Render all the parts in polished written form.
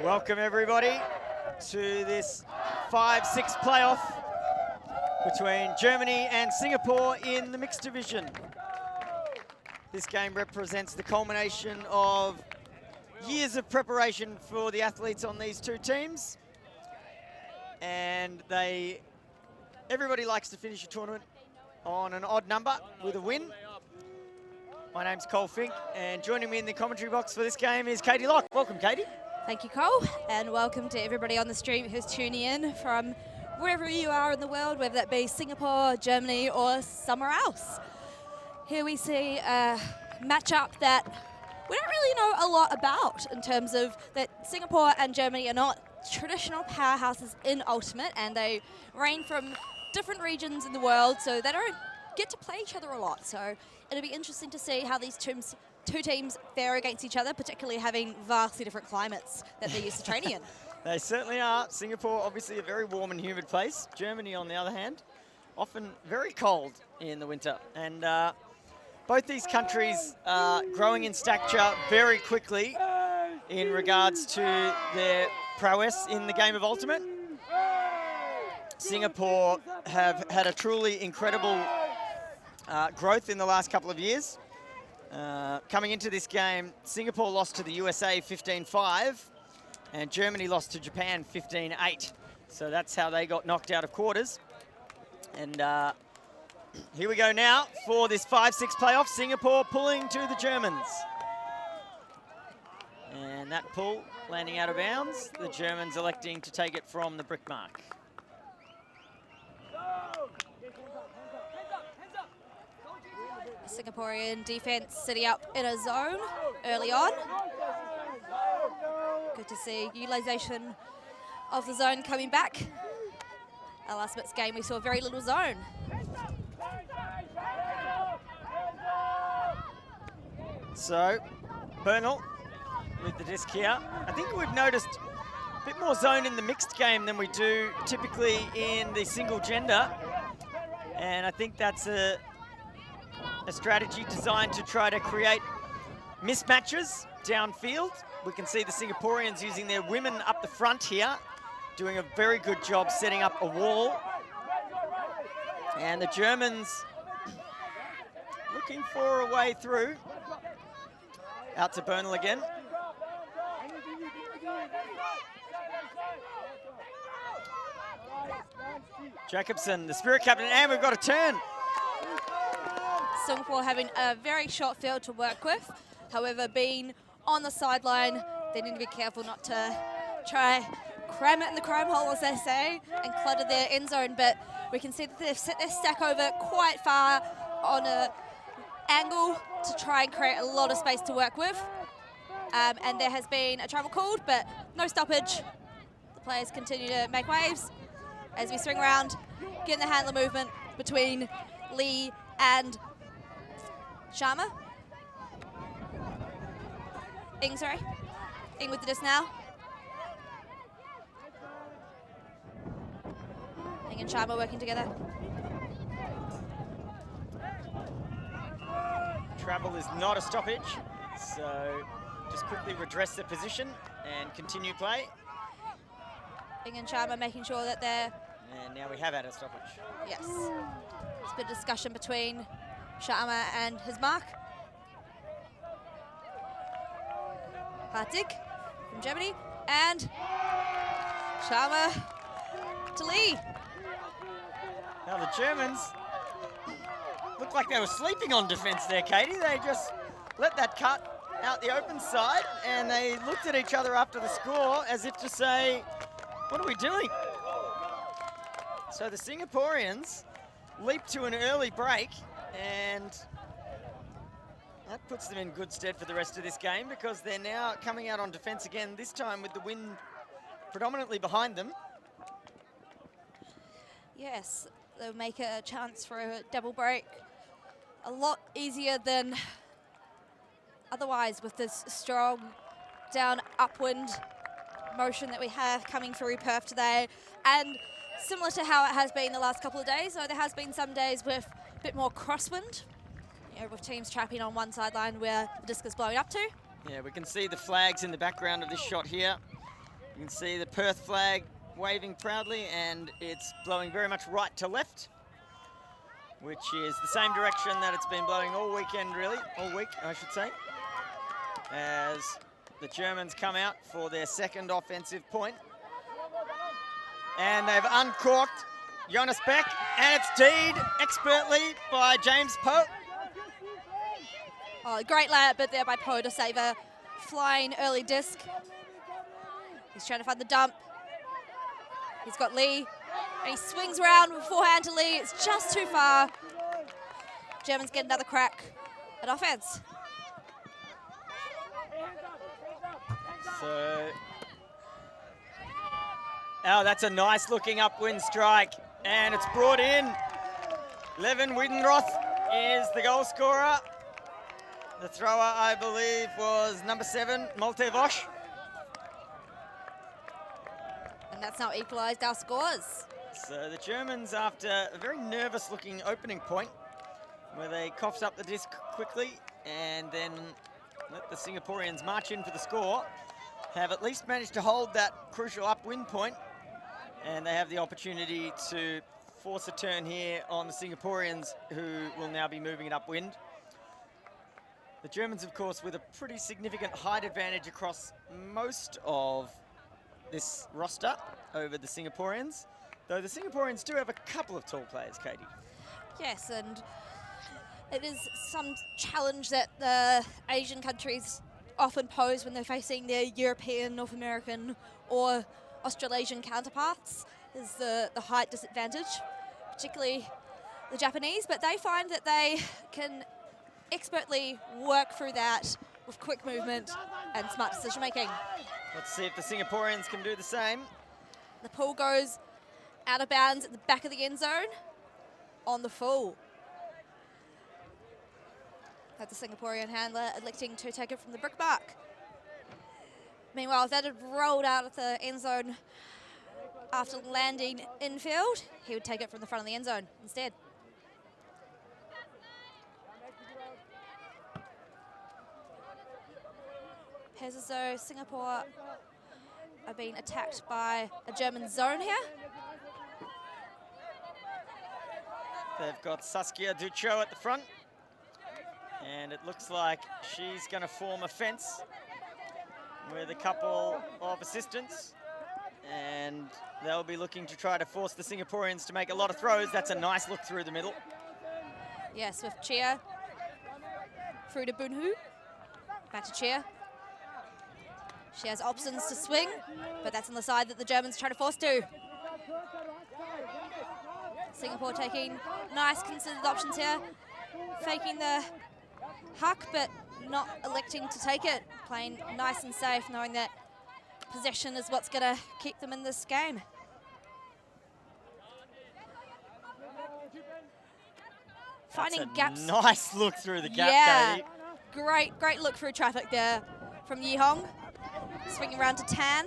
Welcome everybody to this 5-6 playoff between Germany and Singapore in the mixed division. This game represents the culmination of years of preparation for the athletes on these two teams. And everybody likes to finish a tournament on an odd number with a win. My name's Cole Fink, and joining me in the commentary box for this game is Katie Locke. Welcome, Katie. Thank you, Cole, and welcome to everybody on the stream who's tuning in from wherever you are in the world, whether that be Singapore, Germany, or somewhere else. Here we see a matchup that we don't really know a lot about, in terms of that Singapore and Germany are not traditional powerhouses in Ultimate, and they reign from different regions in the world, so they don't get to play each other a lot. So it'll be interesting to see how these two teams fare against each other, particularly having vastly different climates that they're used to training in. They certainly are. Singapore, obviously a very warm and humid place. Germany, on the other hand, often very cold in the winter. And both these countries are growing in stature very quickly in regards to their prowess in the game of Ultimate. Singapore have had a truly incredible growth in the last couple of years. Coming into this game, Singapore lost to the USA 15-5, and Germany lost to Japan 15-8. So that's how they got knocked out of quarters. And here we go now for this 5-6 playoff. Singapore pulling to the Germans. And that pull landing out of bounds. The Germans electing to take it from the brick mark. Singaporean defense sitting up in a zone early on. Good to see utilization of the zone coming back. Our last bit's game, we saw very little zone. So, Bernal with the disc here. I think we've noticed a bit more zone in the mixed game than we do typically in the single gender. And I think that's a strategy designed to try to create mismatches downfield. We can see the Singaporeans using their women up the front here, doing a very good job setting up a wall. And the Germans looking for a way through. Out to Bernal again. Jacobson, the spirit captain, and we've got a turn. Singapore having a very short field to work with. However, being on the sideline, they need to be careful not to try cram it in the crime hole, as they say, and clutter their end zone. But we can see that they've set their stack over quite far on an angle to try and create a lot of space to work with. And there has been a travel called, but no stoppage. The players continue to make waves as we swing around, getting the handler movement between Lee and Sharma. Ing with the disc now. Ing and Sharma working together. Travel is not a stoppage, so just quickly redress the position and continue play. Ing and Sharma making sure that they're... And now we have had a stoppage. Yes. There's been a discussion between Sharma and his mark. Hartig from Germany, and Sharma to Lee. Now the Germans looked like they were sleeping on defense there, Katie. They just let that cut out the open side, and they looked at each other after the score as if to say, what are we doing? So the Singaporeans leaped to an early break, and that puts them in good stead for the rest of this game, because they're now coming out on defense again, this time with the wind predominantly behind them. Yes, they'll make a chance for a double break a lot easier than otherwise with this strong down upwind motion that we have coming through Perth today. And similar to how it has been the last couple of days, so there has been some days with a bit more crosswind, with teams trapping on one sideline where the disc is blowing up to. Yeah, we can see the flags in the background of this shot here. You can see the Perth flag waving proudly, and it's blowing very much right to left, which is the same direction that it's been blowing all weekend, really, all week, I should say, as the Germans come out for their second offensive point. And they've uncorked Jonas Beck, and it's D'd expertly by James Poe. Oh, great layup bit there by Poe to save a flying early disc. He's trying to find the dump. He's got Lee, and he swings around with forehand to Lee. It's just too far. Germans get another crack at offense. So, oh, that's a nice looking upwind strike, and it's brought in. Levin Widenroth is the goal scorer. The thrower, I believe, was number 7, Malte Vosch. And that's now equalised our scores. So the Germans, after a very nervous looking opening point, where they coughed up the disc quickly and then let the Singaporeans march in for the score, have at least managed to hold that crucial upwind point, and they have the opportunity to force a turn here on the Singaporeans, who will now be moving it upwind. The Germans, of course, with a pretty significant height advantage across most of this roster over the Singaporeans, though the Singaporeans do have a couple of tall players, Katie. Yes, and it is some challenge that the Asian countries often pose when they're facing their European, North American or Australasian counterparts, is the height disadvantage, particularly the Japanese, but they find that they can expertly work through that with quick movement and smart decision making. Let's see if the Singaporeans can do the same. The pull goes out of bounds at the back of the end zone on the full. That's the Singaporean handler electing to take it from the brick mark. Meanwhile, if that had rolled out of the end zone after landing infield, he would take it from the front of the end zone instead. Appears as though Singapore are being attacked by a German zone here. They've got Saskia Ducho at the front, and it looks like she's going to form a fence with a couple of assistants, and they'll be looking to try to force the Singaporeans to make a lot of throws. That's a nice look through the middle. Yes, with Chia through to Bunhu. Back to Chia. She has options to swing, but that's on the side that the Germans try to force to. Singapore taking nice considered options here, faking the huck, but not electing to take it, playing nice and safe, knowing that possession is what's going to keep them in this game. Finding gaps. Nice look through the gap, yeah, Katie. Great look through traffic there from Yi Hong. Swinging around to Tan.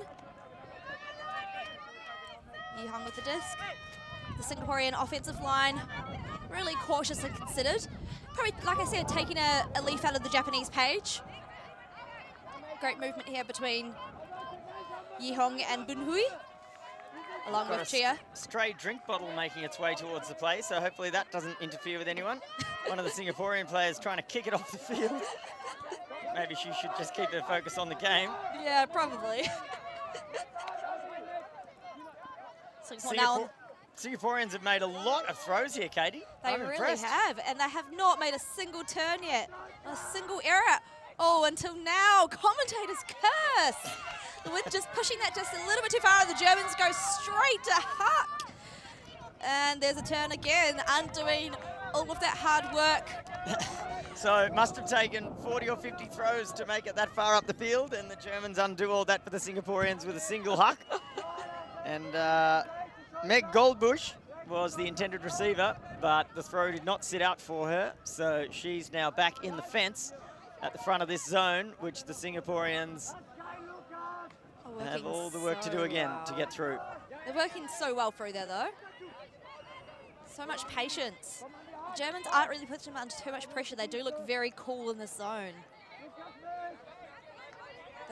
Yi Hong with the disc. The Singaporean offensive line really cautious and considered. Probably, like I said, taking a leaf out of the Japanese page. Great movement here between Yi Hong and Bunhui, along with Chia. Stray drink bottle making its way towards the play, so hopefully that doesn't interfere with anyone. One of the Singaporean players trying to kick it off the field. Maybe she should just keep her focus on the game. Yeah, probably. Singaporeans have made a lot of throws here, Katie. They really have, and they have not made a single turn yet, not a single error. Oh, until now, commentators curse. The wind just pushing that just a little bit too far, and the Germans go straight to Huck. And there's a turn again, undoing all of that hard work. So it must have taken 40 or 50 throws to make it that far up the field, and the Germans undo all that for the Singaporeans with a single huck. And Meg Goldbush was the intended receiver, but the throw did not sit out for her, so she's now back in the fence at the front of this zone, which the Singaporeans have all the work to do again to get through. They're working so well through there, though. So much patience. The Germans aren't really putting them under too much pressure. They do look very cool in this zone.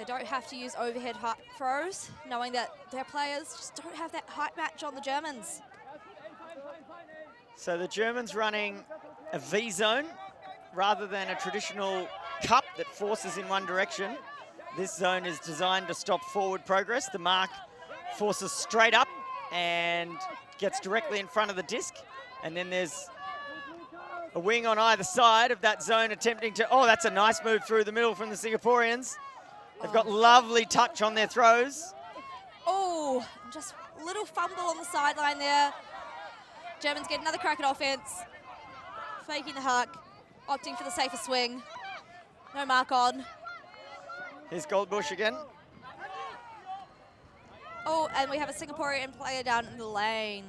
They don't have to use overhead throws, knowing that their players just don't have that height match on the Germans. So the Germans running a V zone rather than a traditional cup that forces in one direction. This zone is designed to stop forward progress. The mark forces straight up and gets directly in front of the disc. And then there's a wing on either side of that zone attempting to, oh, that's a nice move through the middle from the Singaporeans. They've got lovely touch on their throws. Oh, just a little fumble on the sideline there. Germans get another crack at offense. Faking the huck, opting for the safer swing. No mark on. Here's Goldbush again. Oh, and we have a Singaporean player down in the lane.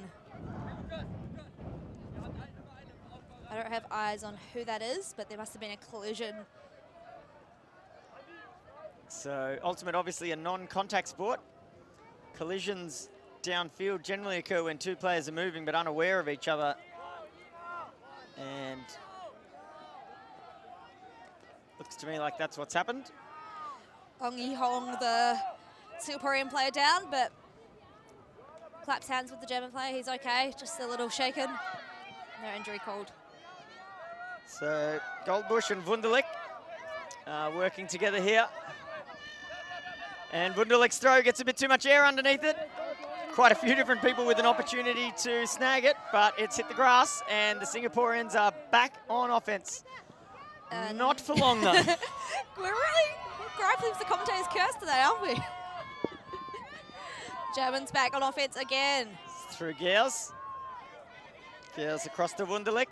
I don't have eyes on who that is, but there must have been a collision. So ultimate, obviously a non-contact sport. Collisions downfield generally occur when two players are moving but unaware of each other. And looks to me like that's what's happened. Ong Yi Hong, the Singaporean player, down, but claps hands with the German player. He's okay, just a little shaken. No injury called. So Goldbush and Wunderlich working together here. And Wunderlich's throw gets a bit too much air underneath it. Quite a few different people with an opportunity to snag it, but it's hit the grass, and the Singaporeans are back on offense. Not for long, though. We're really grappling with the commentator's curse today, aren't we? Germans back on offense again. Through Geers. Geers across to Wunderlich.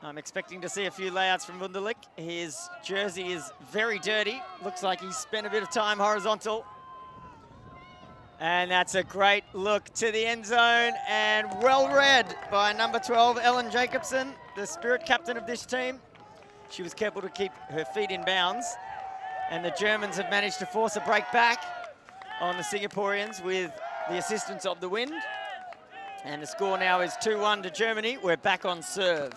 I'm expecting to see a few layouts from Wunderlich. His jersey is very dirty. Looks like he's spent a bit of time horizontal. And that's a great look to the end zone, and well read by number 12, Ellen Jacobson, the spirit captain of this team. She was careful to keep her feet in bounds, and the Germans have managed to force a break back on the Singaporeans with the assistance of the wind. And the score now is 2-1 to Germany. We're back on serve.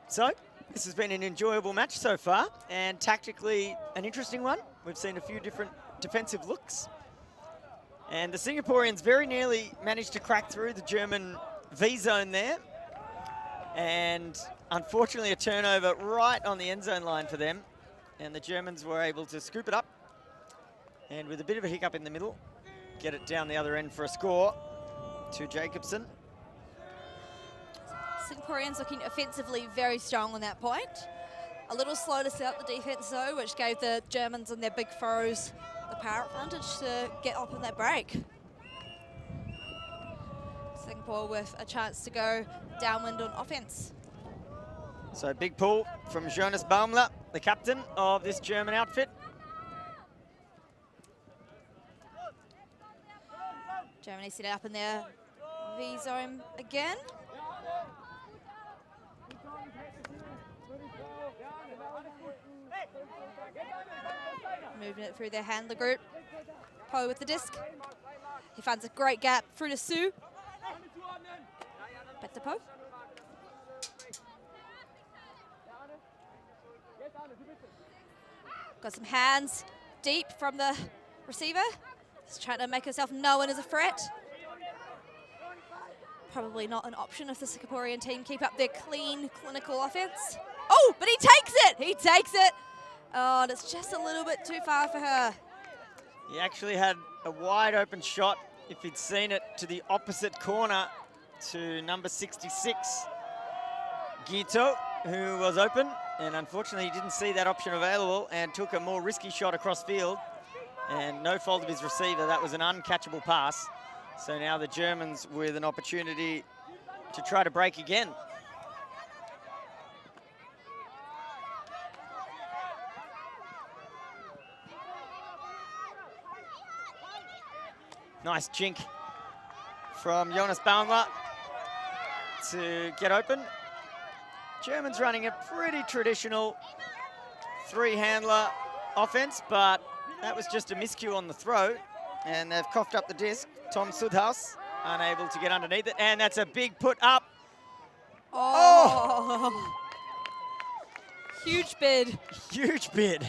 So, this has been an enjoyable match so far, and tactically an interesting one. We've seen a few different defensive looks. And the Singaporeans very nearly managed to crack through the German V zone there. And unfortunately a turnover right on the end zone line for them. And the Germans were able to scoop it up. And with a bit of a hiccup in the middle, get it down the other end for a score to Jacobson. Singaporeans looking offensively very strong on that point. A little slow to set up the defense though, which gave the Germans and their big throws the power advantage to get up on that break. Singapore with a chance to go downwind on offense. So big pull from Jonas Baumler, the captain of this German outfit. Germany set it up in their V zone again. Moving it through their handler group. Poe with the disc. He finds a great gap through to Sue. Back to Poe. Got some hands deep from the receiver. He's trying to make himself known as a threat. Probably not an option if the Singaporean team keep up their clean, clinical offense. Oh, but he takes it! He takes it! Oh, and it's just a little bit too far for her. He actually had a wide open shot, if he'd seen it, to the opposite corner to number 66, Gito, who was open. And unfortunately, he didn't see that option available and took a more risky shot across field. And no fault of his receiver, that was an uncatchable pass. So now the Germans with an opportunity to try to break again. Nice jink from Jonas Baumler to get open. Germans running a pretty traditional three-handler offense, but that was just a miscue on the throw. And they've coughed up the disc. Tom Sudhaus unable to get underneath it. And that's a big put up. Oh! Huge bid. Huge bid.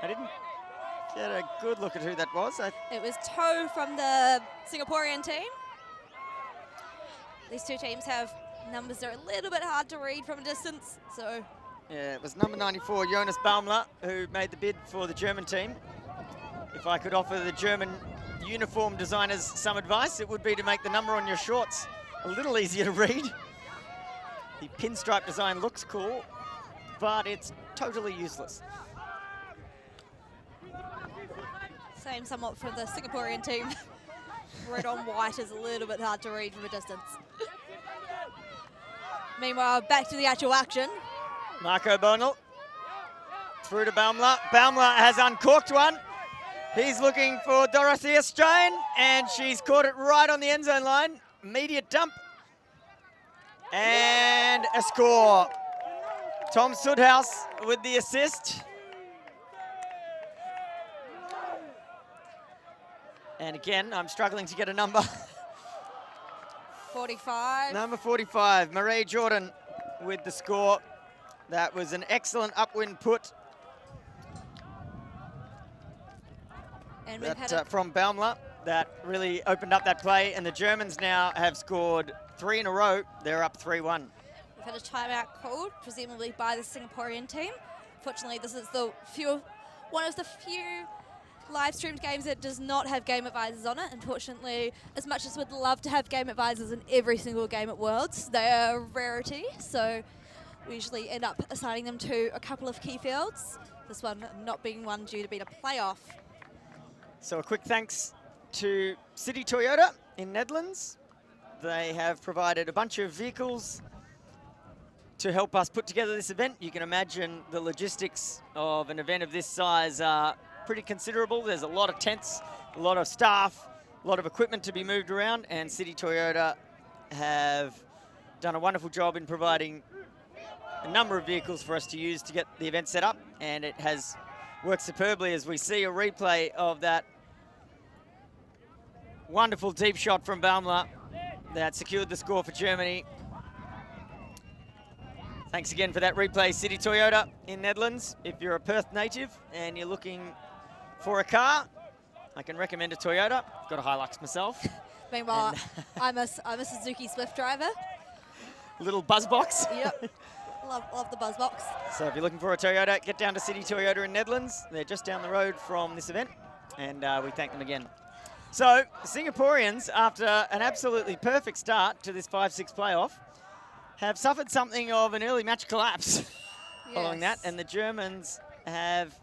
I didn't get a good look at who that was. It was Toe from the Singaporean team. These two teams have numbers that are a little bit hard to read from a distance, so. Yeah, it was number 94, Jonas Baumler, who made the bid for the German team. If I could offer the German uniform designers some advice, it would be to make the number on your shorts a little easier to read. The pinstripe design looks cool, but it's totally useless. Same somewhat for the Singaporean team. Red on white is a little bit hard to read from a distance. Meanwhile, back to the actual action. Marco Bonel through to Baumler. Baumler has uncorked one. He's looking for Dorothea Strain, and she's caught it right on the end zone line. Immediate dump. And a score. Tom Sudhaus with the assist. And again, I'm struggling to get a number. 45. Number 45, Marie Jordan with the score. That was an excellent upwind put. And we've had from Baumler that really opened up that play, and the Germans now have scored 3 in a row. They're up 3-1. We've had a timeout called, presumably by the Singaporean team. Fortunately, this is one of the few live streamed games that does not have game advisors on it. Unfortunately, as much as we'd love to have game advisors in every single game at Worlds, they are a rarity, so we usually end up assigning them to a couple of key fields, this one not being one due to be a playoff. So a quick thanks to City Toyota in Netherlands. They have provided a bunch of vehicles to help us put together this event. You can imagine the logistics of an event of this size are pretty considerable. There's a lot of tents, a lot of staff, a lot of equipment to be moved around, and City Toyota have done a wonderful job in providing a number of vehicles for us to use to get the event set up, and it has worked superbly as we see a replay of that wonderful deep shot from Baumler that secured the score for Germany. Thanks again for that replay, City Toyota in Netherlands. If you're a Perth native and you're looking for a car, I can recommend a Toyota. Got a Hilux myself. Meanwhile, I'm a Suzuki Swift driver. Little buzz box. Yep. Love the buzz box. So if you're looking for a Toyota, get down to City Toyota in Netherlands. They're just down the road from this event, and we thank them again. So the Singaporeans, after an absolutely perfect start to this 5-6 playoff, have suffered something of an early match collapse following that, and the Germans have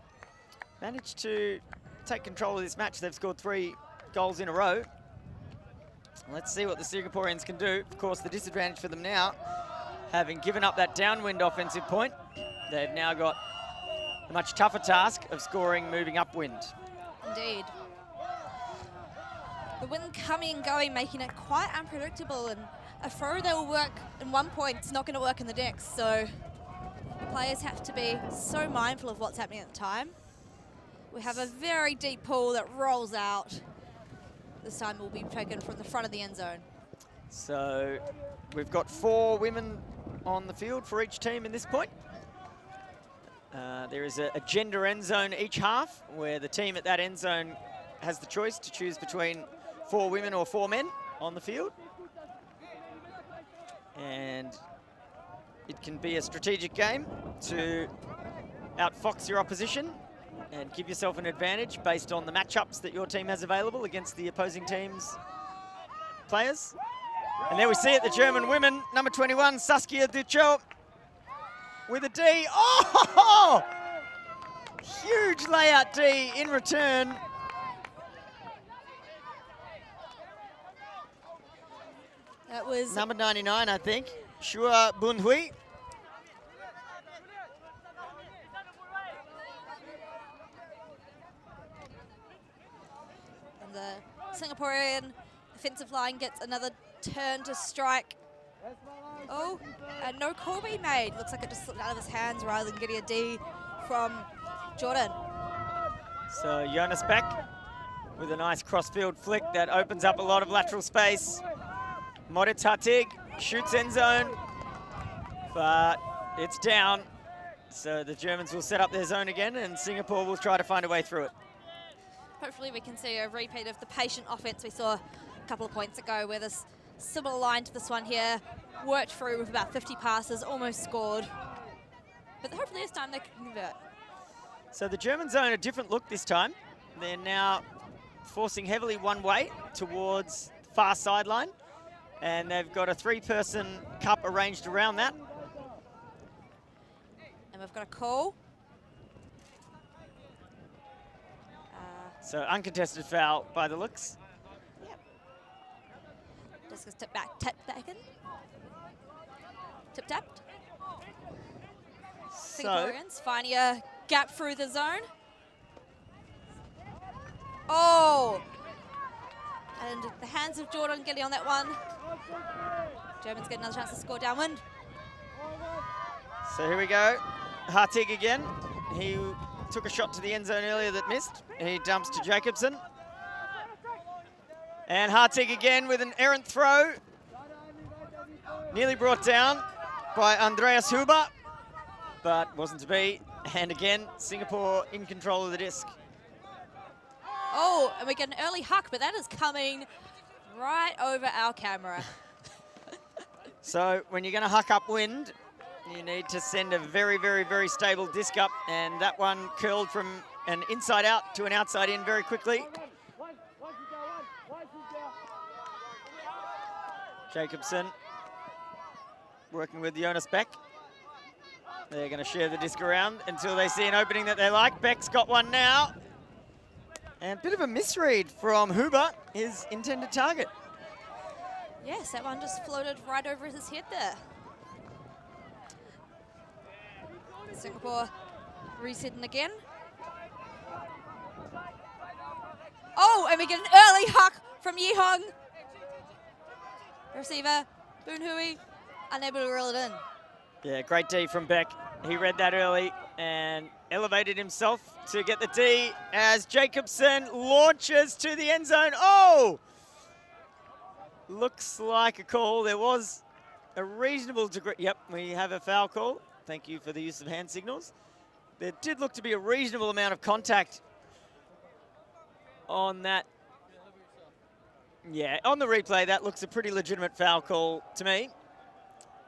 managed to take control of this match. They've scored 3 goals in a row. Let's see what the Singaporeans can do. Of course, the disadvantage for them now, having given up that downwind offensive point, they've now got a much tougher task of scoring moving upwind. Indeed. The wind coming and going, making it quite unpredictable, and a throw that will work in one point, it's not going to work in the next, so the players have to be so mindful of what's happening at the time. We have a very deep pool that rolls out. This time will be taken from the front of the end zone. So we've got 4 women on the field for each team in this point. There is a gender end zone each half, where the team at that end zone has the choice to choose between 4 women or 4 men on the field. And it can be a strategic game to outfox your opposition and give yourself an advantage based on the matchups that your team has available against the opposing team's players. And there we see it, the German women, number 21, Saskia Ducho with a D. Oh! Huge layout D in return. That was number 99, I think, Shua Bunhui. And the Singaporean offensive line gets another turn to strike. Oh, and no call being made. Looks like it just slipped out of his hands rather than getting a D from Jordan. So Jonas Beck with a nice crossfield flick that opens up a lot of lateral space. Moritz Hartig shoots end zone, but it's down. So the Germans will set up their zone again, and Singapore will try to find a way through it. Hopefully we can see a repeat of the patient offense we saw a couple of points ago, where this similar line to this one here worked through with about 50 passes, almost scored. But hopefully this time they can convert. So the Germans own a different look this time. They're now forcing heavily one way towards the far sideline, and they've got a 3-person cup arranged around that. And we've got a call. So uncontested foul by the looks. Yep. Just gonna tap back in. Tip tapped. So Singaporeans finding a gap through the zone. Oh! And the hands of Jordan getting on that one. Germans get another chance to score downwind. So here we go. Hartig again. He took a shot to the end zone earlier that missed. He dumps to Jacobson. And Hartig again with an errant throw. Nearly brought down by Andreas Huber, but wasn't to be. And again, Singapore in control of the disc. Oh, and we get an early huck, but that is coming right over our camera. So when you're going to huck upwind, you need to send a very, very, very stable disc up, and that one curled from an inside out to an outside in very quickly. Jacobson working with Jonas Beck. They're going to share the disc around until they see an opening that they like. Beck's got one now. And a bit of a misread from Huber, his intended target. Yes, that one just floated right over his head there. Singapore resetting again. Oh, and we get an early huck from Yi Hong. Receiver, Boon Hui, unable to reel it in. Yeah, great D from Beck. He read that early and elevated himself to get the D as Jacobson launches to the end zone. Oh! Looks like a call. There was a reasonable degree. Yep, we have a foul call. Thank you for the use of hand signals. There did look to be a reasonable amount of contact on that. Yeah, on the replay, that looks a pretty legitimate foul call to me.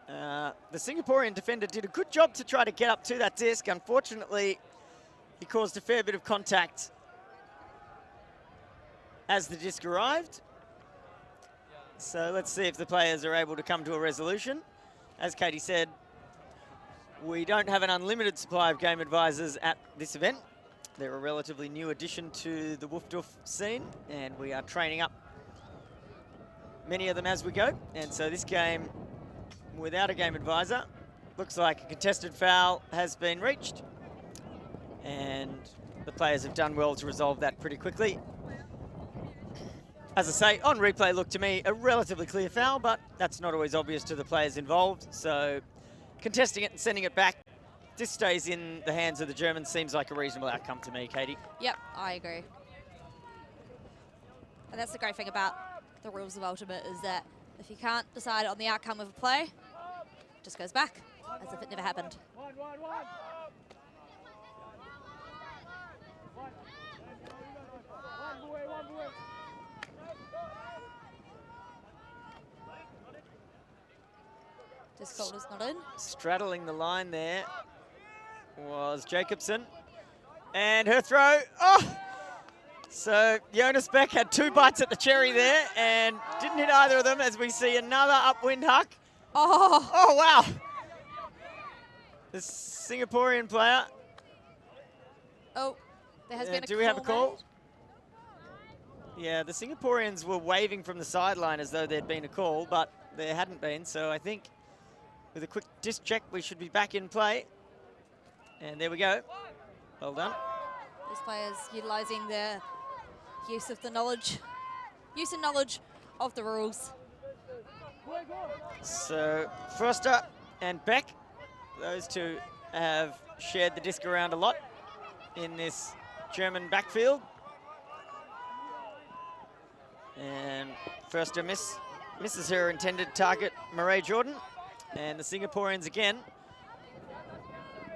The Singaporean defender did a good job to try to get up to that disc. Unfortunately, he caused a fair bit of contact as the disc arrived. So let's see if the players are able to come to a resolution. As Katie said, we don't have an unlimited supply of game advisors at this event. They're a relatively new addition to the WFDF scene, and we are training up many of them as we go. And so this game, without a game advisor, looks like a contested foul has been reached. And the players have done well to resolve that pretty quickly. As I say, on replay, looked to me a relatively clear foul, but that's not always obvious to the players involved. So contesting it and sending it back, this stays in the hands of the Germans, seems like a reasonable outcome to me, Katie. Yep, I agree. And that's the great thing about the rules of Ultimate, is that if you can't decide on the outcome of a play, it just goes back as if it never happened. This goal is not in. Straddling the line there was Jacobson. And her throw, oh! So Jonas Beck had 2 bites at the cherry there and didn't hit either of them, as we see another upwind huck. Oh! Oh, wow! The Singaporean player. Oh, there has been a do we have a call? made. Yeah, the Singaporeans were waving from the sideline as though there'd been a call, but there hadn't been. So I think with a quick disc check, we should be back in play. And there we go. Well done. These players utilising their use and knowledge of the rules. So Foster and Beck, those two have shared the disc around a lot in this German backfield. And first a miss. Misses her intended target, Marae Jordan. And the Singaporeans again,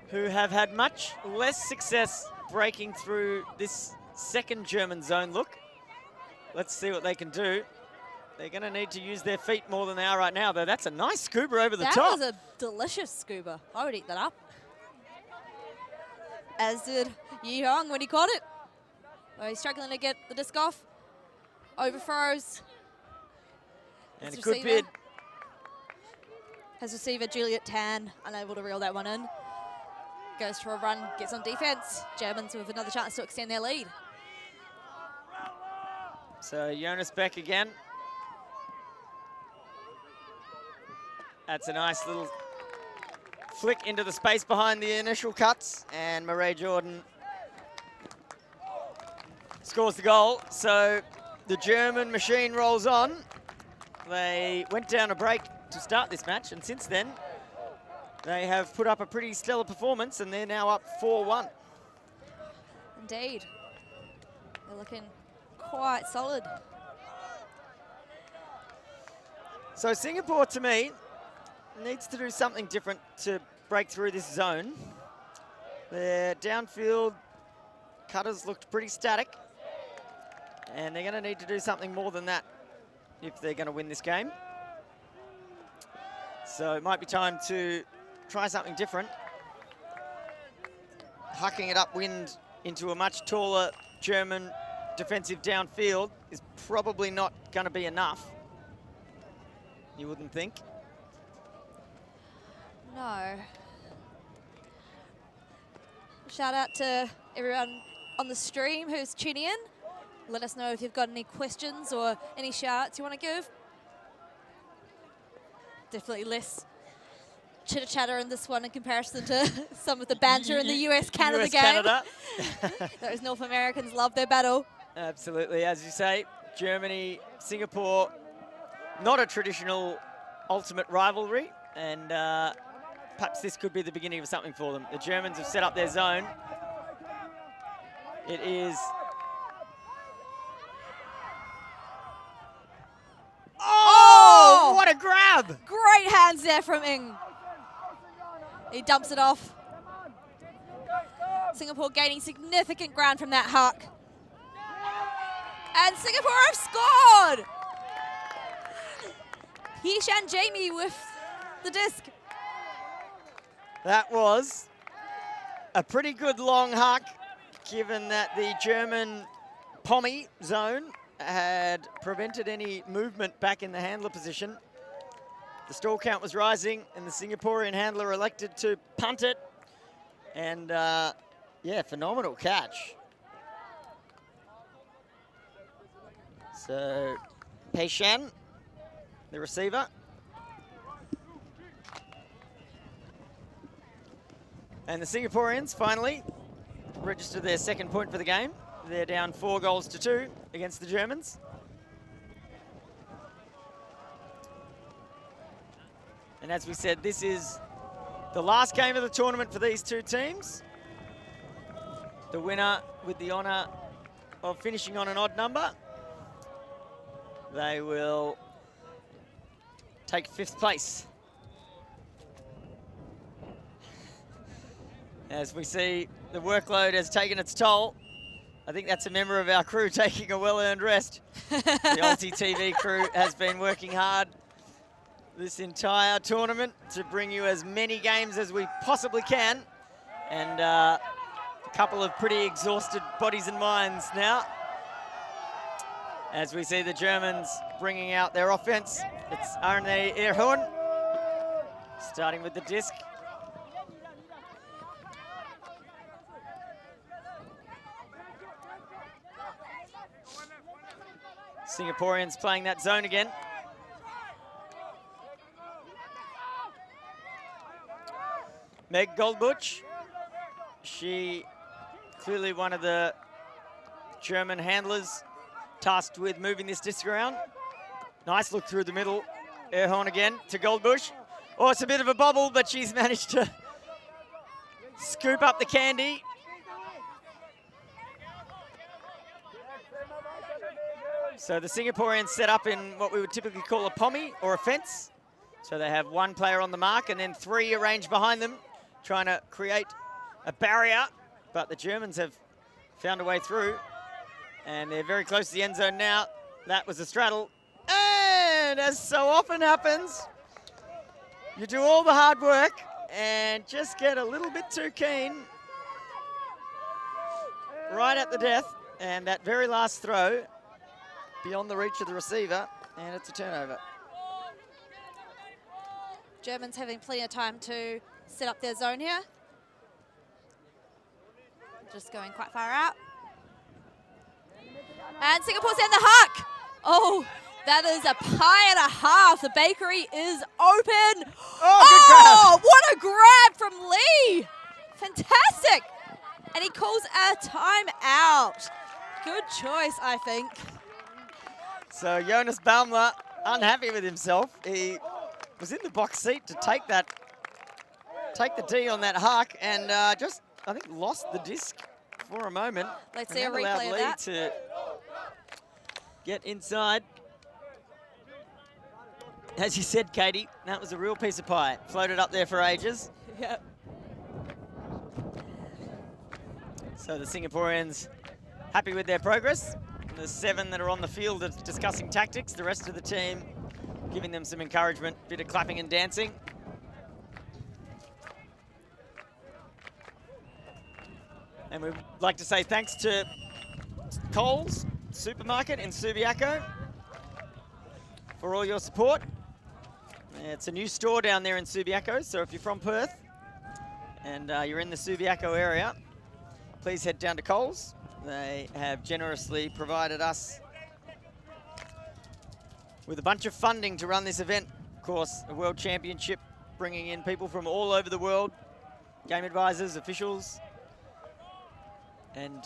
who have had much less success breaking through this second German zone look. Let's see what they can do. They're going to need to use their feet more than they are right now, though. That's a nice scuba over the top. That was a delicious scuba. I would eat that up. As did Yi Hong when he caught it. Oh, he's struggling to get the disc off. Overthrows. And His a good receiver. bid. His receiver, Juliet Tan, unable to reel that one in. Goes for a run, gets on defense. Germans with another chance to extend their lead. So Jonas Beck again. That's a nice little flick into the space behind the initial cuts, and Marae Jordan scores the goal. So the German machine rolls on. They went down a break to start this match, and since then they have put up a pretty stellar performance, and they're now up 4-1. Indeed. They're looking quite solid. So Singapore, to me, needs to do something different to break through this zone. Their downfield cutters looked pretty static, and they're going to need to do something more than that if they're going to win this game. So it might be time to try something different. Hucking it upwind into a much taller German defensive downfield is probably not going to be enough. You wouldn't think. No. Shout out to everyone on the stream who's tuning in. Let us know if you've got any questions or any shout-outs you want to give. Definitely less chitter-chatter in this one in comparison to some of the banter in the US-Canada game. Canada. Those North Americans love their battle. Absolutely, as you say, Germany, Singapore, not a traditional ultimate rivalry, and perhaps this could be the beginning of something for them. The Germans have set up their zone. It is... Oh, what a grab! Great hands there from Ng. He dumps it off. Singapore gaining significant ground from that huck. And Singapore have scored! Hishan Jamie with the disc. That was a pretty good long huck, given that the German Pommy zone had prevented any movement back in the handler position. The stall count was rising, and the Singaporean handler elected to punt it. And yeah, phenomenal catch. So, Pei Shan, the receiver. And the Singaporeans finally registered their second point for the game. They're down 4-2 against the Germans. And as we said, this is the last game of the tournament for these two teams. The winner with the honour of finishing on an odd number. They will take 5th place. As we see, the workload has taken its toll. I think that's a member of our crew taking a well-earned rest. The Ulti TV crew has been working hard this entire tournament to bring you as many games as we possibly can. And a couple of pretty exhausted bodies and minds now. As we see the Germans bringing out their offense. It's Arne Erhorn, starting with the disc. Singaporeans playing that zone again. Meg Goldbusch, she clearly one of the German handlers tasked with moving this disc around. Nice look through the middle. Erhorn again to Goldbusch. Oh, it's a bit of a bobble, but she's managed to scoop up the candy. So the Singaporeans set up in what we would typically call a pommy or a fence. So they have one player on the mark and then 3 arranged behind them, trying to create a barrier. But the Germans have found a way through, and they're very close to the end zone now. That was a straddle. And as so often happens, you do all the hard work and just get a little bit too keen right at the death. And that very last throw, beyond the reach of the receiver, and it's a turnover. Germans having plenty of time to set up their zone here. Just going quite far out. And Singapore's in the huck. Oh, that is a pie and a half. The bakery is open. Oh, good grab. What a grab from Lee. Fantastic. And he calls a timeout. Good choice, I think. So Jonas Baumler, unhappy with himself. He was in the box seat to take the D on that huck, and just, I think, lost the disc for a moment. Let's see a replay of that. To get inside. As you said, Katie, that was a real piece of pie. Floated up there for ages. Yep. So the Singaporeans happy with their progress. The 7 that are on the field are discussing tactics. The rest of the team giving them some encouragement, bit of clapping and dancing. And we'd like to say thanks to Coles Supermarket in Subiaco for all your support. It's a new store down there in Subiaco, so if you're from Perth and you're in the Subiaco area, please head down to Coles. They have generously provided us with a bunch of funding to run this event. Of course, a World Championship, bringing in people from all over the world, game advisors, officials, and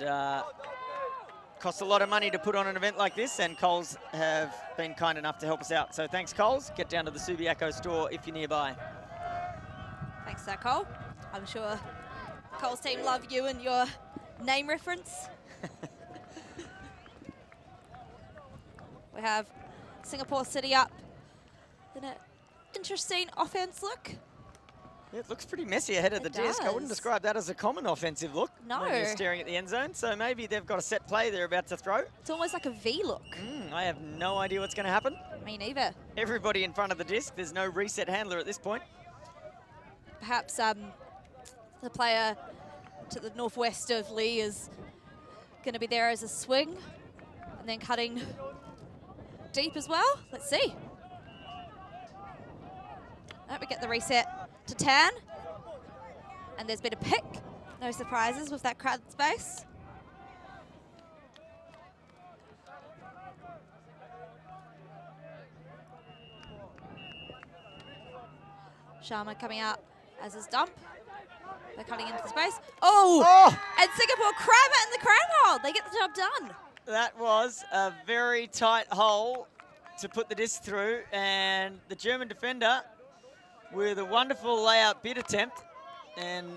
costs a lot of money to put on an event like this, and Coles have been kind enough to help us out. So thanks, Coles. Get down to the Subiaco store if you're nearby. Thanks for that, Cole. I'm sure Coles team love you and your name reference. We have Singapore City up in an interesting offense look. Yeah, it looks pretty messy ahead of the disc. I wouldn't describe that as a common offensive look. No. When you're staring at the end zone. So maybe they've got a set play they're about to throw. It's almost like a V look. I have no idea what's going to happen. Me neither. Everybody in front of the disc. There's no reset handler at this point. Perhaps the player to the northwest of Lee is going to be there as a swing and then cutting deep as well. Let's see. Oh, we get the reset to Tan. And there's been a pick. No surprises with that crowded space. Sharma coming out as his dump. They're cutting into the space. Oh! And Singapore cram it in the cram hole. They get the job done. That was a very tight hole to put the disc through, and the German defender with a wonderful layout bid attempt, and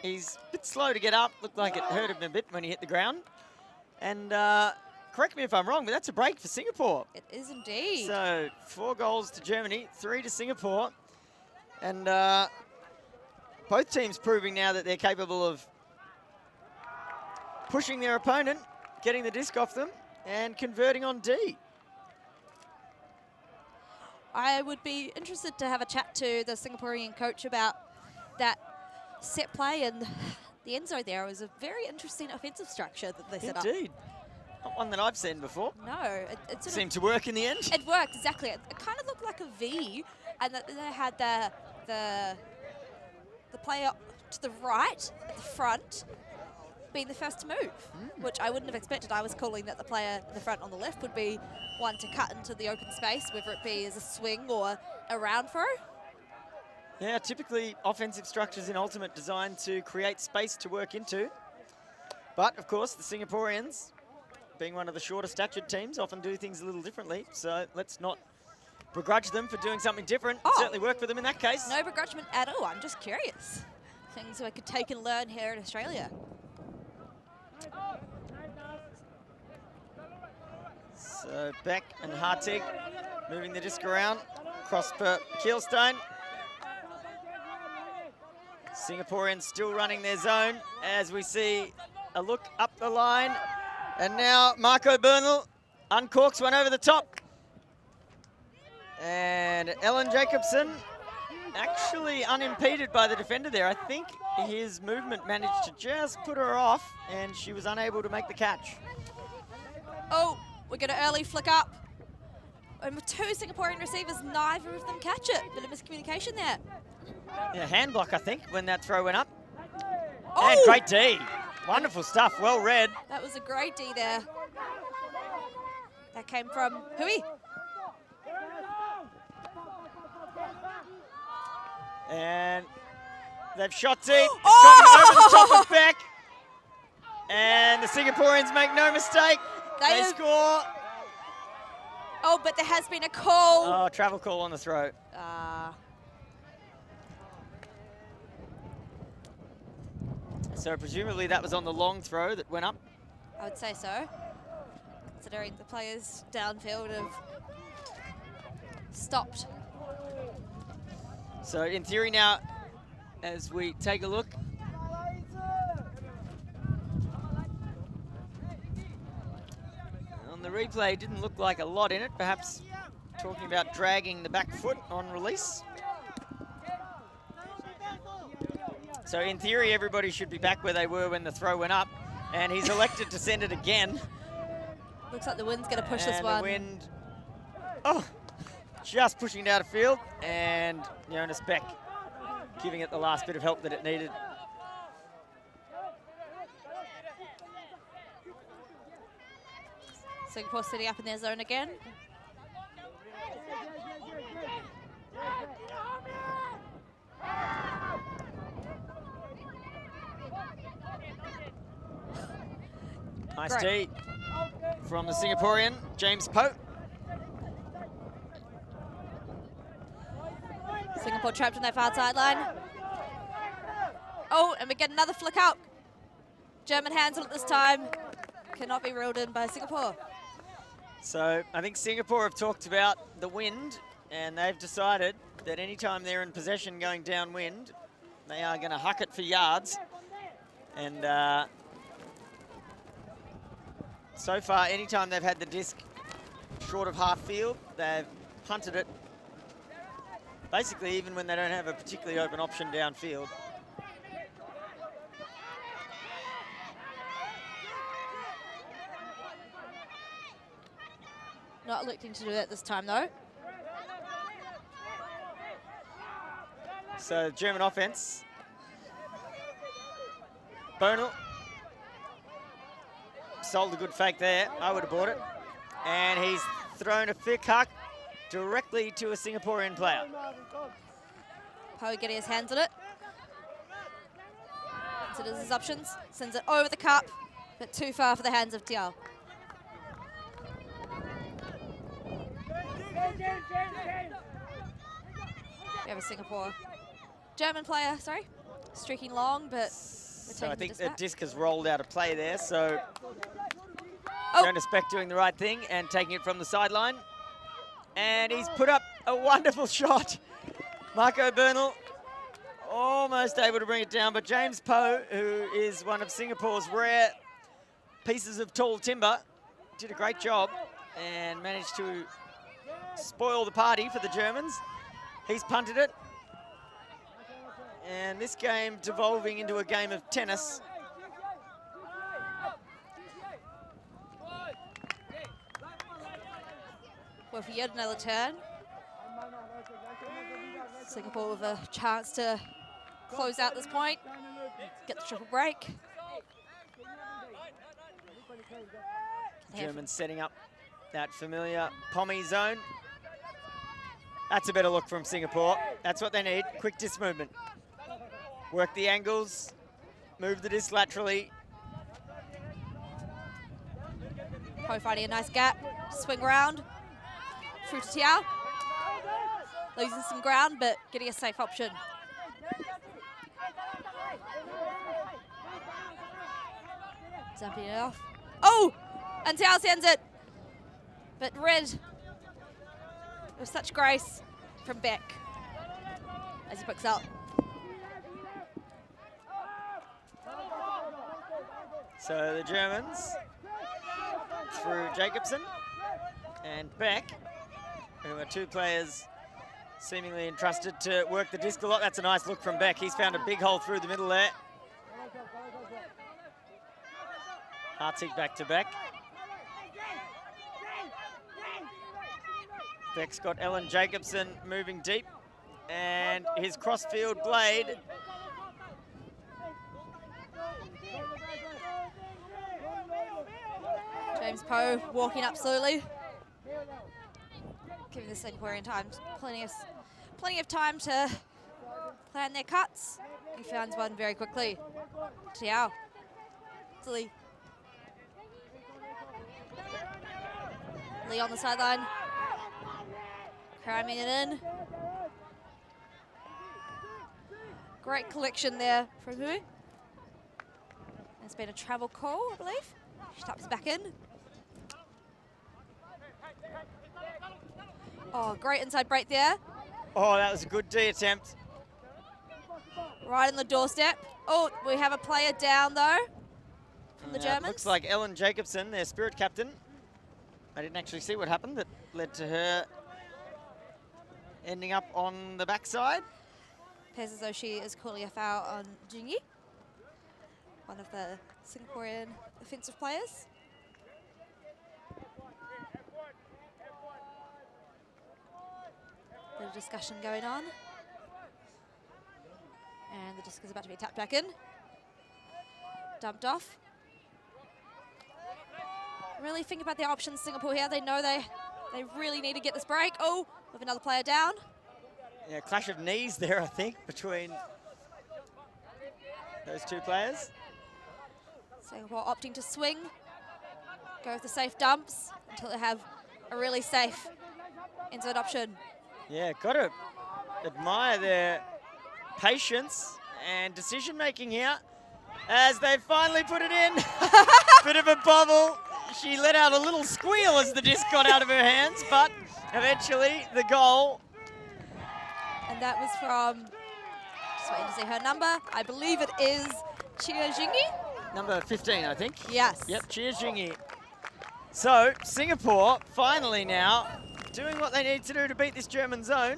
he's a bit slow to get up. Looked like it hurt him a bit when he hit the ground. And correct me if I'm wrong, but that's a break for Singapore. It is indeed. So 4 goals to Germany, 3 to Singapore. And both teams proving now that they're capable of pushing their opponent, getting the disc off them, and converting on D. I would be interested to have a chat to the Singaporean coach about that set play, and the end zone there was a very interesting offensive structure that they set up. Indeed. Not one that I've seen before. No. It sort seemed to work in the end. It worked, exactly. It kind of looked like a V, and that they had the player to the right at the front being the first to move, which I wouldn't have expected. I was calling that the player in the front on the left would be one to cut into the open space, whether it be as a swing or a round throw. Yeah, typically offensive structures in Ultimate designed to create space to work into. But, of course, the Singaporeans, being one of the shorter statured teams, often do things a little differently. So let's not begrudge them for doing something different. It certainly worked for them in that case. No begrudgment at all. I'm just curious. Things I could take and learn here in Australia. So So Beck and Hartig moving the disc around. Cross per Keelstone. Singaporeans still running their zone as we see a look up the line. And now Marco Bernal uncorks one over the top. And Ellen Jacobson actually unimpeded by the defender there. I think his movement managed to just put her off and she was unable to make the catch. Oh, we're going to early flick up. And with 2 Singaporean receivers, neither of them catch it. Bit of miscommunication there. Yeah, hand block, I think, when that throw went up. Oh! And great D. Wonderful stuff, well read. That was a great D there. That came from Hui. And they've shot deep. It's coming over the top of Beck. And the Singaporeans make no mistake. They score. Oh, but there has been a call. Oh, travel call on the throw. So presumably that was on the long throw that went up. I would say so, considering the players downfield have stopped. So in theory now, as we take a look, on the replay, it didn't look like a lot in it, perhaps talking about dragging the back foot on release. So in theory, everybody should be back where they were when the throw went up, and he's elected to send it again. Looks like the wind's going to push this And one. the wind, just pushing it out of field, and Jonas Beck giving it the last bit of help that it needed. Singapore sitting up in their zone again. Nice D from the Singaporean, James Poe. Singapore trapped on their far sideline. Oh, and we get another flick out. German hands on it this time. Cannot be reeled in by Singapore. So I think Singapore have talked about the wind, and they've decided that anytime they're in possession going downwind, they are going to huck it for yards. And so far, anytime they've had the disc short of half field, they've punted it. Basically, even when they don't have a particularly open option downfield. Not electing to do that this time, though. So German offense. Bernal sold a good fake there. I would have bought it. And he's thrown a thick huck directly to a Singaporean player. Poe getting his hands on it. Considers his options. Sends it over the cup, but too far for the hands of Tiao. We have a Singapore German player, sorry, streaking long, but so I think the disc has rolled out of play there. So Oh. Jonas Beck doing the right thing and taking it from the sideline. And he's put up a wonderful shot. Marco Bernal almost able to bring it down, but James Poe, who is one of Singapore's rare pieces of tall timber, did a great job and managed to spoil the party for the Germans. He's punted it. And this game devolving into a game of tennis. Well, for yet another turn. Singapore with a chance to close out this point, get the triple break. Germans setting up that familiar Pommy zone. That's a better look from Singapore. That's what they need, quick disc movement. Work the angles, move the disc laterally. Poe finding a nice gap, swing round. Through to Tiao. Losing some ground, but getting a safe option. Jumping it off. Oh! And Tiao sends it. but red with such grace from Beck as he picks up. So the Germans through Jacobson and Beck, who are two players seemingly entrusted to work the disc a lot. That's a nice look from Beck. He's found a big hole through the middle there. Hartig back to Beck. Beck's got Ellen Jacobson moving deep, and his crossfield blade. James Poe walking up slowly, giving the Singaporean plenty of time to plan their cuts. He finds one very quickly. Tiao. To Lee. Lee on the sideline. Cramming it in. Great collection there from Hui. There's been a travel call, I believe. She taps back in. Oh, great inside break there. Oh, that was a good D attempt. Right on the doorstep. Oh, we have a player down though from the Germans. Looks like Ellen Jacobson, their spirit captain. I didn't actually see what happened that led to her ending up on the backside. Appears as though she is calling a foul on Jingi, one of the Singaporean offensive players. Bit of discussion going on. And the disc is about to be tapped back in. Dumped off. Really think about their options, Singapore here. They know they really need to get this break. Oh, with another player down. Yeah, clash of knees there, I think, between those two players. Singapore opting to swing, go with the safe dumps until they have a really safe inside option. Yeah, got to admire their patience and decision-making here as they finally put it in. Bit of a bobble. She let out a little squeal as the disc got out of her hands, but eventually the goal. And that was from, just waiting to see her number. I believe it is Chia Jingi. Number 15, I think. Yes. Yep, Chia Jingi. So Singapore finally now doing what they need to do to beat this German zone.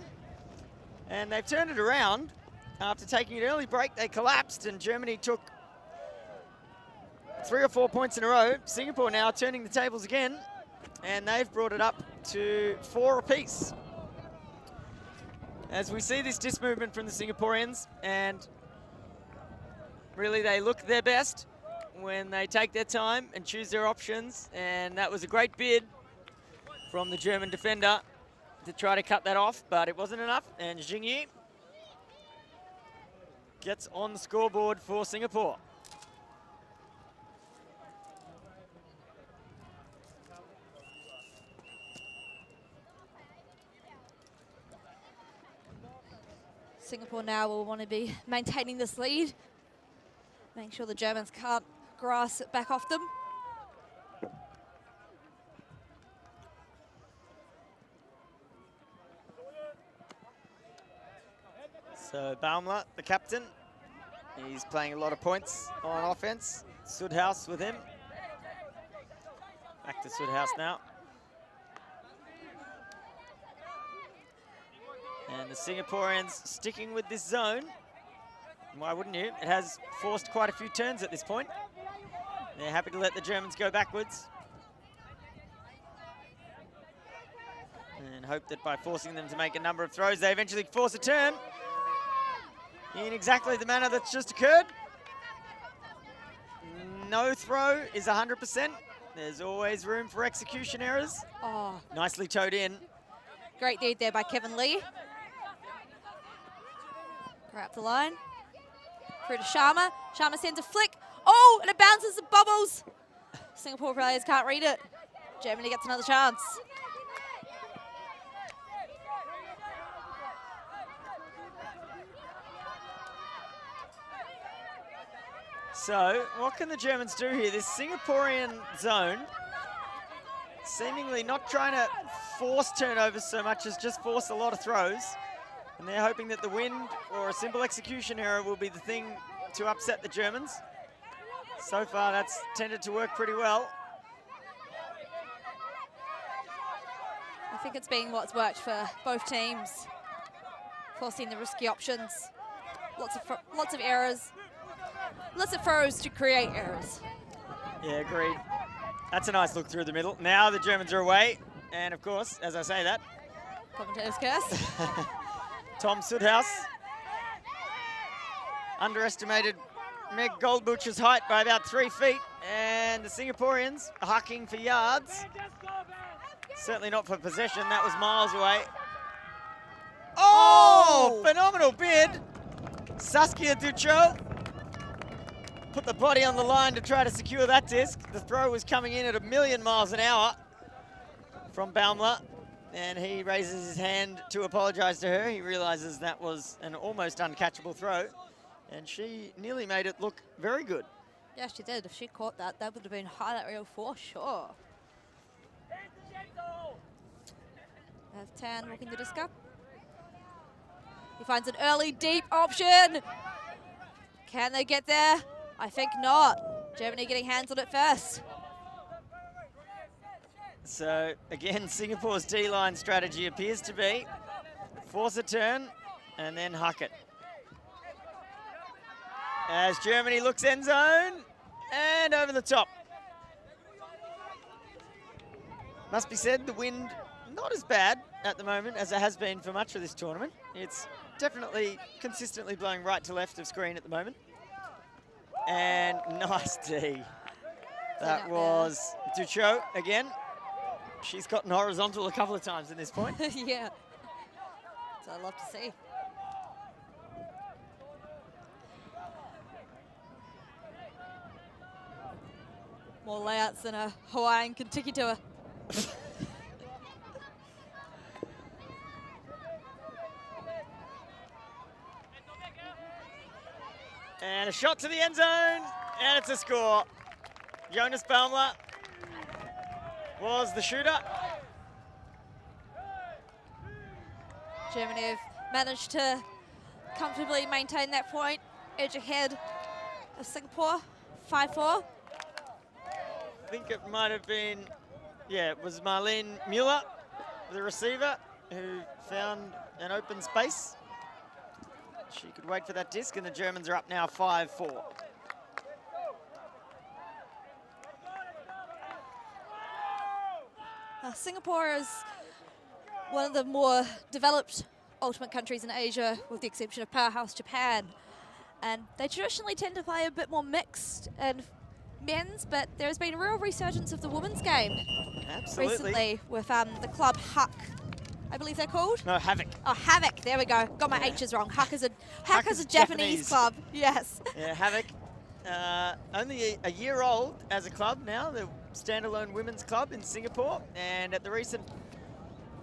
And they've turned it around. After taking an early break, they collapsed and Germany took 3 or 4 points in a row. Singapore now turning the tables again, and they've brought it up to 4 apiece. As we see this disc movement from the Singaporeans, and really they look their best when they take their time and choose their options, and that was a great bid from the German defender to try to cut that off, but it wasn't enough, and Jingyi gets on the scoreboard for Singapore. Singapore now will want to be maintaining this lead, making sure the Germans can't grass it back off them. So Baumler, the captain, he's playing a lot of points on offense. Sudhaus with him. Back to Sudhaus now. And the Singaporeans sticking with this zone. Why wouldn't you? It has forced quite a few turns at this point. They're happy to let the Germans go backwards. And hope that by forcing them to make a number of throws, they eventually force a turn in exactly the manner that's just occurred. No throw is 100%. There's always room for execution errors. Oh, Nicely towed in. great deed there by Kevin Lee. Grab the line. Through to Sharma. Sharma sends a flick. Oh, and it bounces and bobbles. Singapore players can't read it. Germany gets another chance. So, what can the Germans do here? This Singaporean zone seemingly not trying to force turnovers so much as just force a lot of throws. And they're hoping that the wind or a simple execution error will be the thing to upset the Germans. So far, that's tended to work pretty well. I think it's been what's worked for both teams, forcing the risky options. Lots of errors, lots of throws to create errors. Yeah, agreed. That's a nice look through the middle. Now the Germans are away, and of course, as I say that, Commentator's curse. Tom Sudhaus underestimated Meg Goldbutcher's height by about 3 feet, and the Singaporeans are hucking for yards. Certainly not for possession, that was miles away. Oh, phenomenal bid. Saskia Ducho put the body on the line to try to secure that disc. The throw was coming in at 1,000,000 miles an hour from Baumler, and he raises his hand to apologize to her. He realizes that was an almost uncatchable throw, and she nearly made it look very good. Yeah, she did. If she caught that, that would have been highlight reel for sure. There's Tan walking the disc up. He finds an early deep option. Can they get there? I think not. Germany getting hands on it first. So again, Singapore's D-line strategy appears to be force a turn and then huck it. As Germany looks end zone and over the top. Must be said, the wind not as bad at the moment as it has been for much of this tournament. It's definitely consistently blowing right to left of screen at the moment. And nice D. That was Ducho again. She's gotten horizontal a couple of times in this point. Yeah. So I love to see. More layouts than a Hawaiian Kentucky tour. And a shot to the end zone, and it's a score. Jonas Baumler was the shooter. Germany have managed to comfortably maintain that point, edge ahead of Singapore, 5-4. I think it might have been, yeah, it was Marlene Mueller, the receiver, who found an open space. She could wait for that disc, and the Germans are up now 5-4. Singapore is one of the more developed ultimate countries in Asia, with the exception of powerhouse Japan. And they traditionally tend to play a bit more mixed and men's, but there's been a real resurgence of the women's game. Absolutely. Recently with the club Huck, I believe they're called. No, Havoc. Oh, Havoc, there we go. Got my H's wrong. Huck is a Japanese club, yes. Yeah, Havoc. Only a year old as a club now, the standalone women's club in Singapore, and at the recent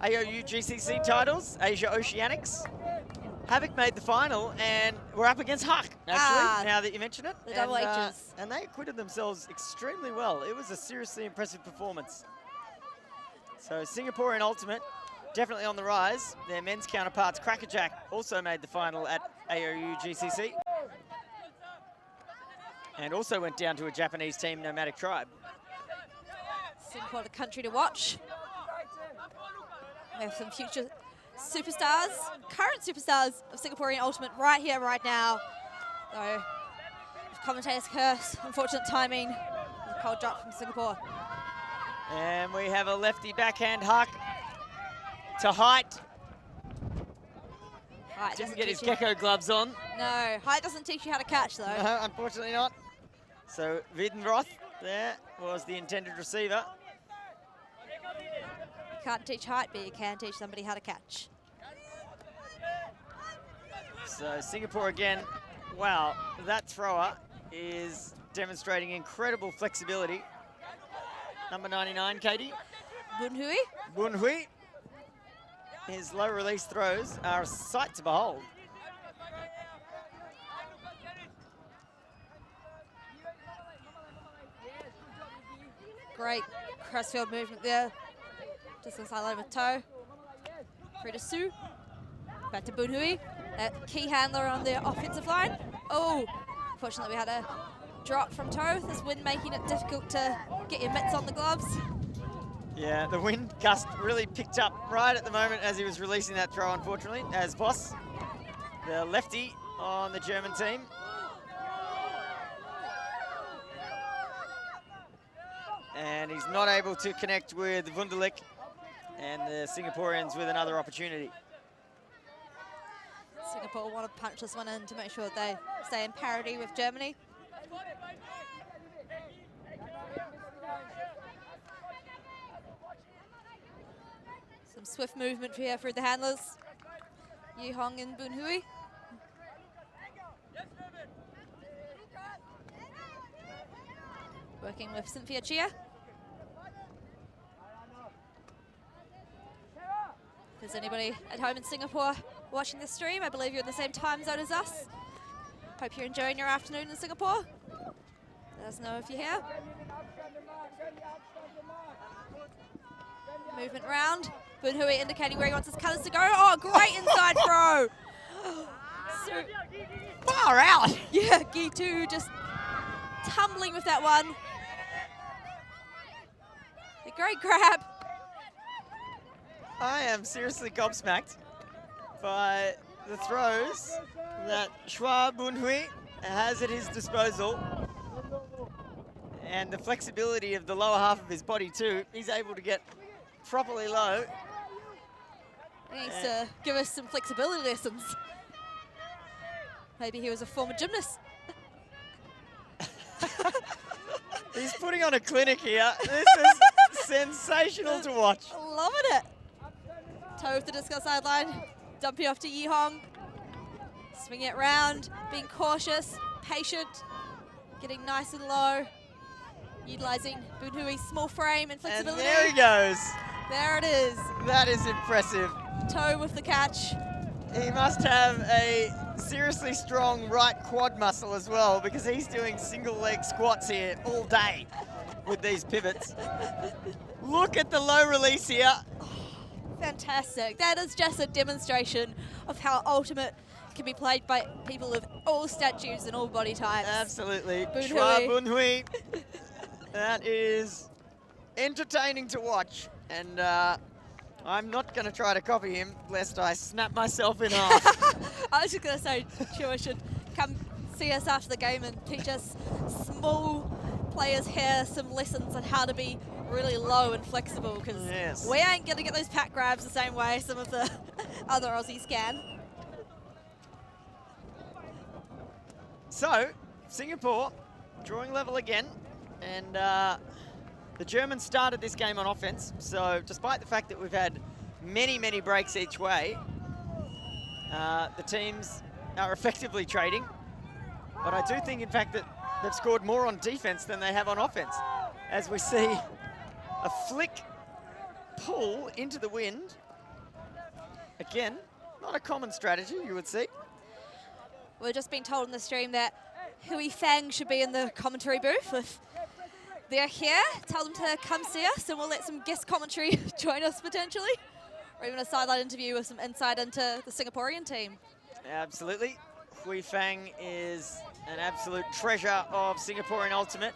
AOU GCC titles, Asia Oceanics, Havoc made the final, and we're up against Huck, actually, now that you mention it. The double H's. And they acquitted themselves extremely well. It was a seriously impressive performance. So Singapore in ultimate, definitely on the rise. Their men's counterparts, Crackerjack, also made the final at AOU GCC. And also went down to a Japanese team, Nomadic Tribe. Singapore, the country to watch. We have some future superstars, current superstars of Singaporean Ultimate right here, right now. Though, commentator's curse, unfortunate timing, a cold drop from Singapore. And we have a lefty backhand huck to Height. Height Didn't get his gecko gloves on. No, Height doesn't teach you how to catch, though. No, unfortunately not. So Wiedenroth there was the intended receiver. You can't teach Height, but you can teach somebody how to catch. So Singapore again, wow, that thrower is demonstrating incredible flexibility. Number 99, Katie. Bunhui. Bunhui. His low release throws are a sight to behold. Great crossfield movement there. Just inside line with Toe. Through to Sue. Back to Bunhui. Key handler on the offensive line. Oh, fortunately we had a drop from Toe. This wind making it difficult to get your mitts on the gloves. Yeah, the wind gust really picked up right at the moment as he was releasing that throw, unfortunately, as Voss, the lefty on the German team. And he's not able to connect with Wunderlich and the Singaporeans with another opportunity. Singapore want to punch this one in to make sure they stay in parity with Germany. Some swift movement here for the handlers. Yu Hong and Boon Hui. Working with Cynthia Chia. If there's anybody at home in Singapore watching the stream, I believe you're in the same time zone as us. Hope you're enjoying your afternoon in Singapore. Let us know if you're here. Movement round. Boon Hui indicating where he wants his cutters to go. Oh, great inside throw. So, Far out. yeah, Gitu just tumbling with that one. A great grab. I am seriously gobsmacked by the throws that Shua Bunhui has at his disposal and the flexibility of the lower half of his body too. He's able to get properly low. He needs to give us some flexibility lessons. Maybe he was a former gymnast. He's putting on a clinic here. This is sensational to watch. Loving it. Toe with the disco sideline. Dumping off to Yi Hong. Swinging it round. Being cautious, patient. Getting nice and low. Utilising Boon Hui's small frame and flexibility. And there he goes. There it is. That is impressive. Toe with the catch. He must have a seriously strong right quad muscle as well, because he's doing single leg squats here all day with these pivots. Look at the low release here. Fantastic. That is just a demonstration of how ultimate can be played by people of all statures and all body types. Absolutely. Boon Shua Hui. Boon Hui. That is entertaining to watch. And I'm not going to try to copy him, lest I snap myself in half. I was just going to say, Chua should come see us after the game and teach us small players here some lessons on how to be really low and flexible, because Yes. we ain't going to get those pack grabs the same way some of the other Aussies can. So, Singapore drawing level again, and the Germans started this game on offense, so despite the fact that we've had many, many breaks each way, the teams are effectively trading. But I do think, in fact, that they've scored more on defense than they have on offense, as we see a flick pull into the wind. Again, not a common strategy, you would see. We've just been told in the stream that Hui Fang should be in the commentary booth. If they're here, tell them to come see us, and we'll let some guest commentary join us potentially, or even a sideline interview with some insight into the Singaporean team. Absolutely. Hui Fang is an absolute treasure of Singaporean Ultimate.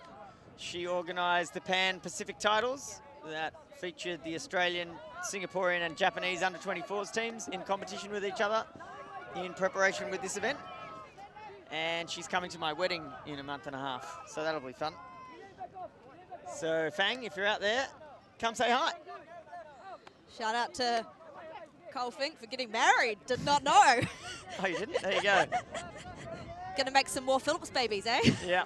She organised the Pan-Pacific titles that featured the Australian, Singaporean and Japanese under-24s teams in competition with each other in preparation with this event. And she's coming to my wedding in a month and a half, so that'll be fun. So Fang, if you're out there, come say hi. Shout out to Cole Fink for getting married. Did not know. Oh, you didn't? There you go. Gonna make some more Phillips babies, eh? Yeah.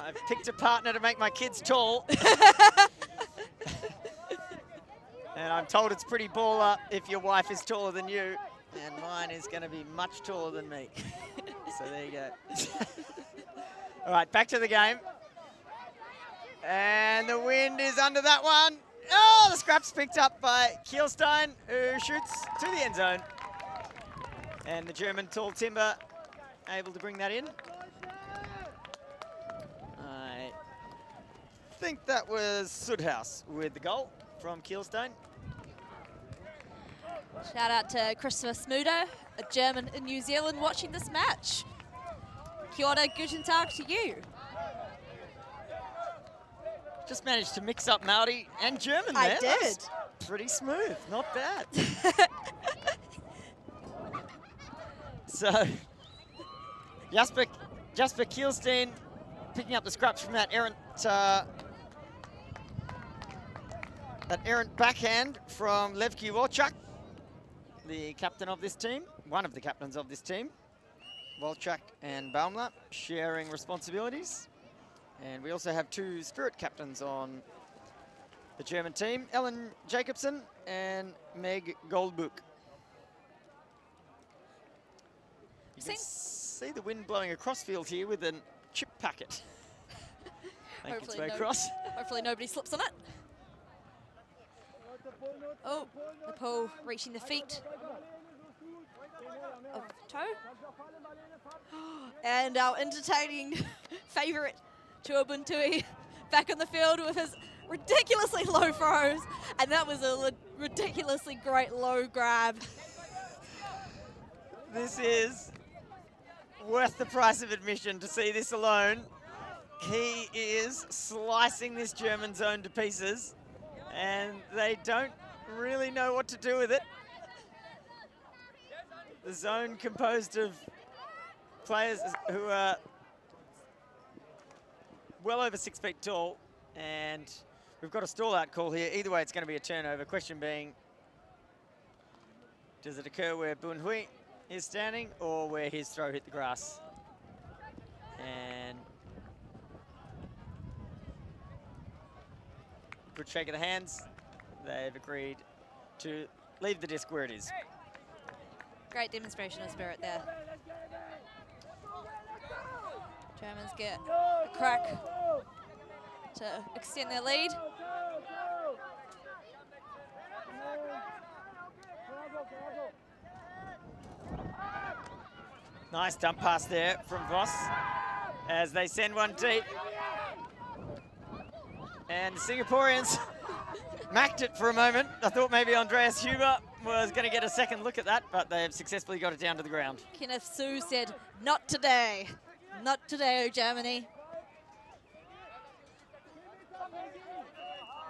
I've picked a partner to make my kids tall. And I'm told it's pretty baller if your wife is taller than you. And mine is going to be much taller than me. So there you go. All right, back to the game. And the wind is under that one. Oh, the scrap's picked up by Kielstein, who shoots to the end zone. And the German tall timber able to bring that in. I think that was Sudhouse with the goal from Keelstone. Shout out to Christopher Smudo, a German in New Zealand watching this match. Kia ora, guten Tag to you. Just managed to mix up Māori and German there. I did. That was pretty smooth, not bad. So, Jasper Kielstein picking up the scraps from that errant backhand from Levki Wolchak, the captain of this team, one of the captains of this team. Wolchak and Baumler sharing responsibilities. And we also have two spirit captains on the German team, Ellen Jacobson and Meg Goldbuch. You can see the wind blowing across field here with a chip packet. Make its way across. Hopefully nobody slips on it. Oh, the pole reaching the feet of Toe. And our entertaining favourite, Chuabuntui, back on the field with his ridiculously low throws. And that was a ridiculously great low grab. This is worth the price of admission to see this alone. He is slicing this German zone to pieces, and they don't really know what to do with it. The zone composed of players who are well over 6 feet tall, and we've got a stall-out call here. Either way, it's going to be a turnover. Question being, does it occur where Bun Hui is standing or where his throw hit the grass? And good shake of the hands. They've agreed to leave the disc where it is. Great demonstration of spirit there. Germans get a crack to extend their lead. Nice dump pass there from Voss as they send one deep. And the Singaporeans macked it for a moment. I thought maybe Andreas Huber was going to get a second look at that, but they've successfully got it down to the ground. Kenneth Su said, not today. Not today, oh Germany.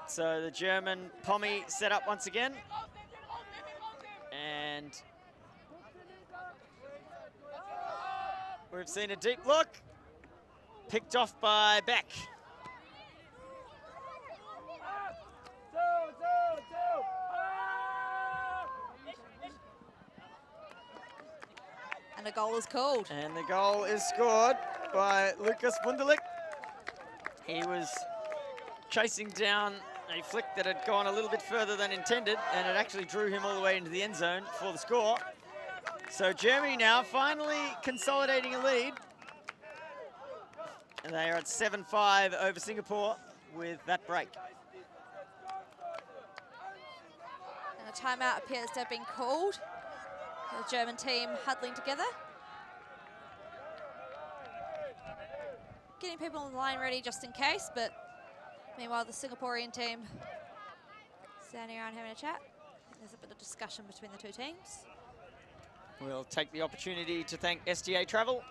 So the German Pommy set up once again. And we've seen a deep look. Picked off by Beck. And a goal is called. And the goal is scored by Lucas Wunderlich. He was chasing down a flick that had gone a little bit further than intended, and it actually drew him all the way into the end zone for the score. So Germany now finally consolidating a lead. And they are at 7-5 over Singapore with that break. And a timeout appears to have been called. The German team huddling together. Getting people on the line ready just in case, but meanwhile the Singaporean team standing around having a chat. There's a bit of discussion between the two teams. We'll take the opportunity to thank SGA Travel.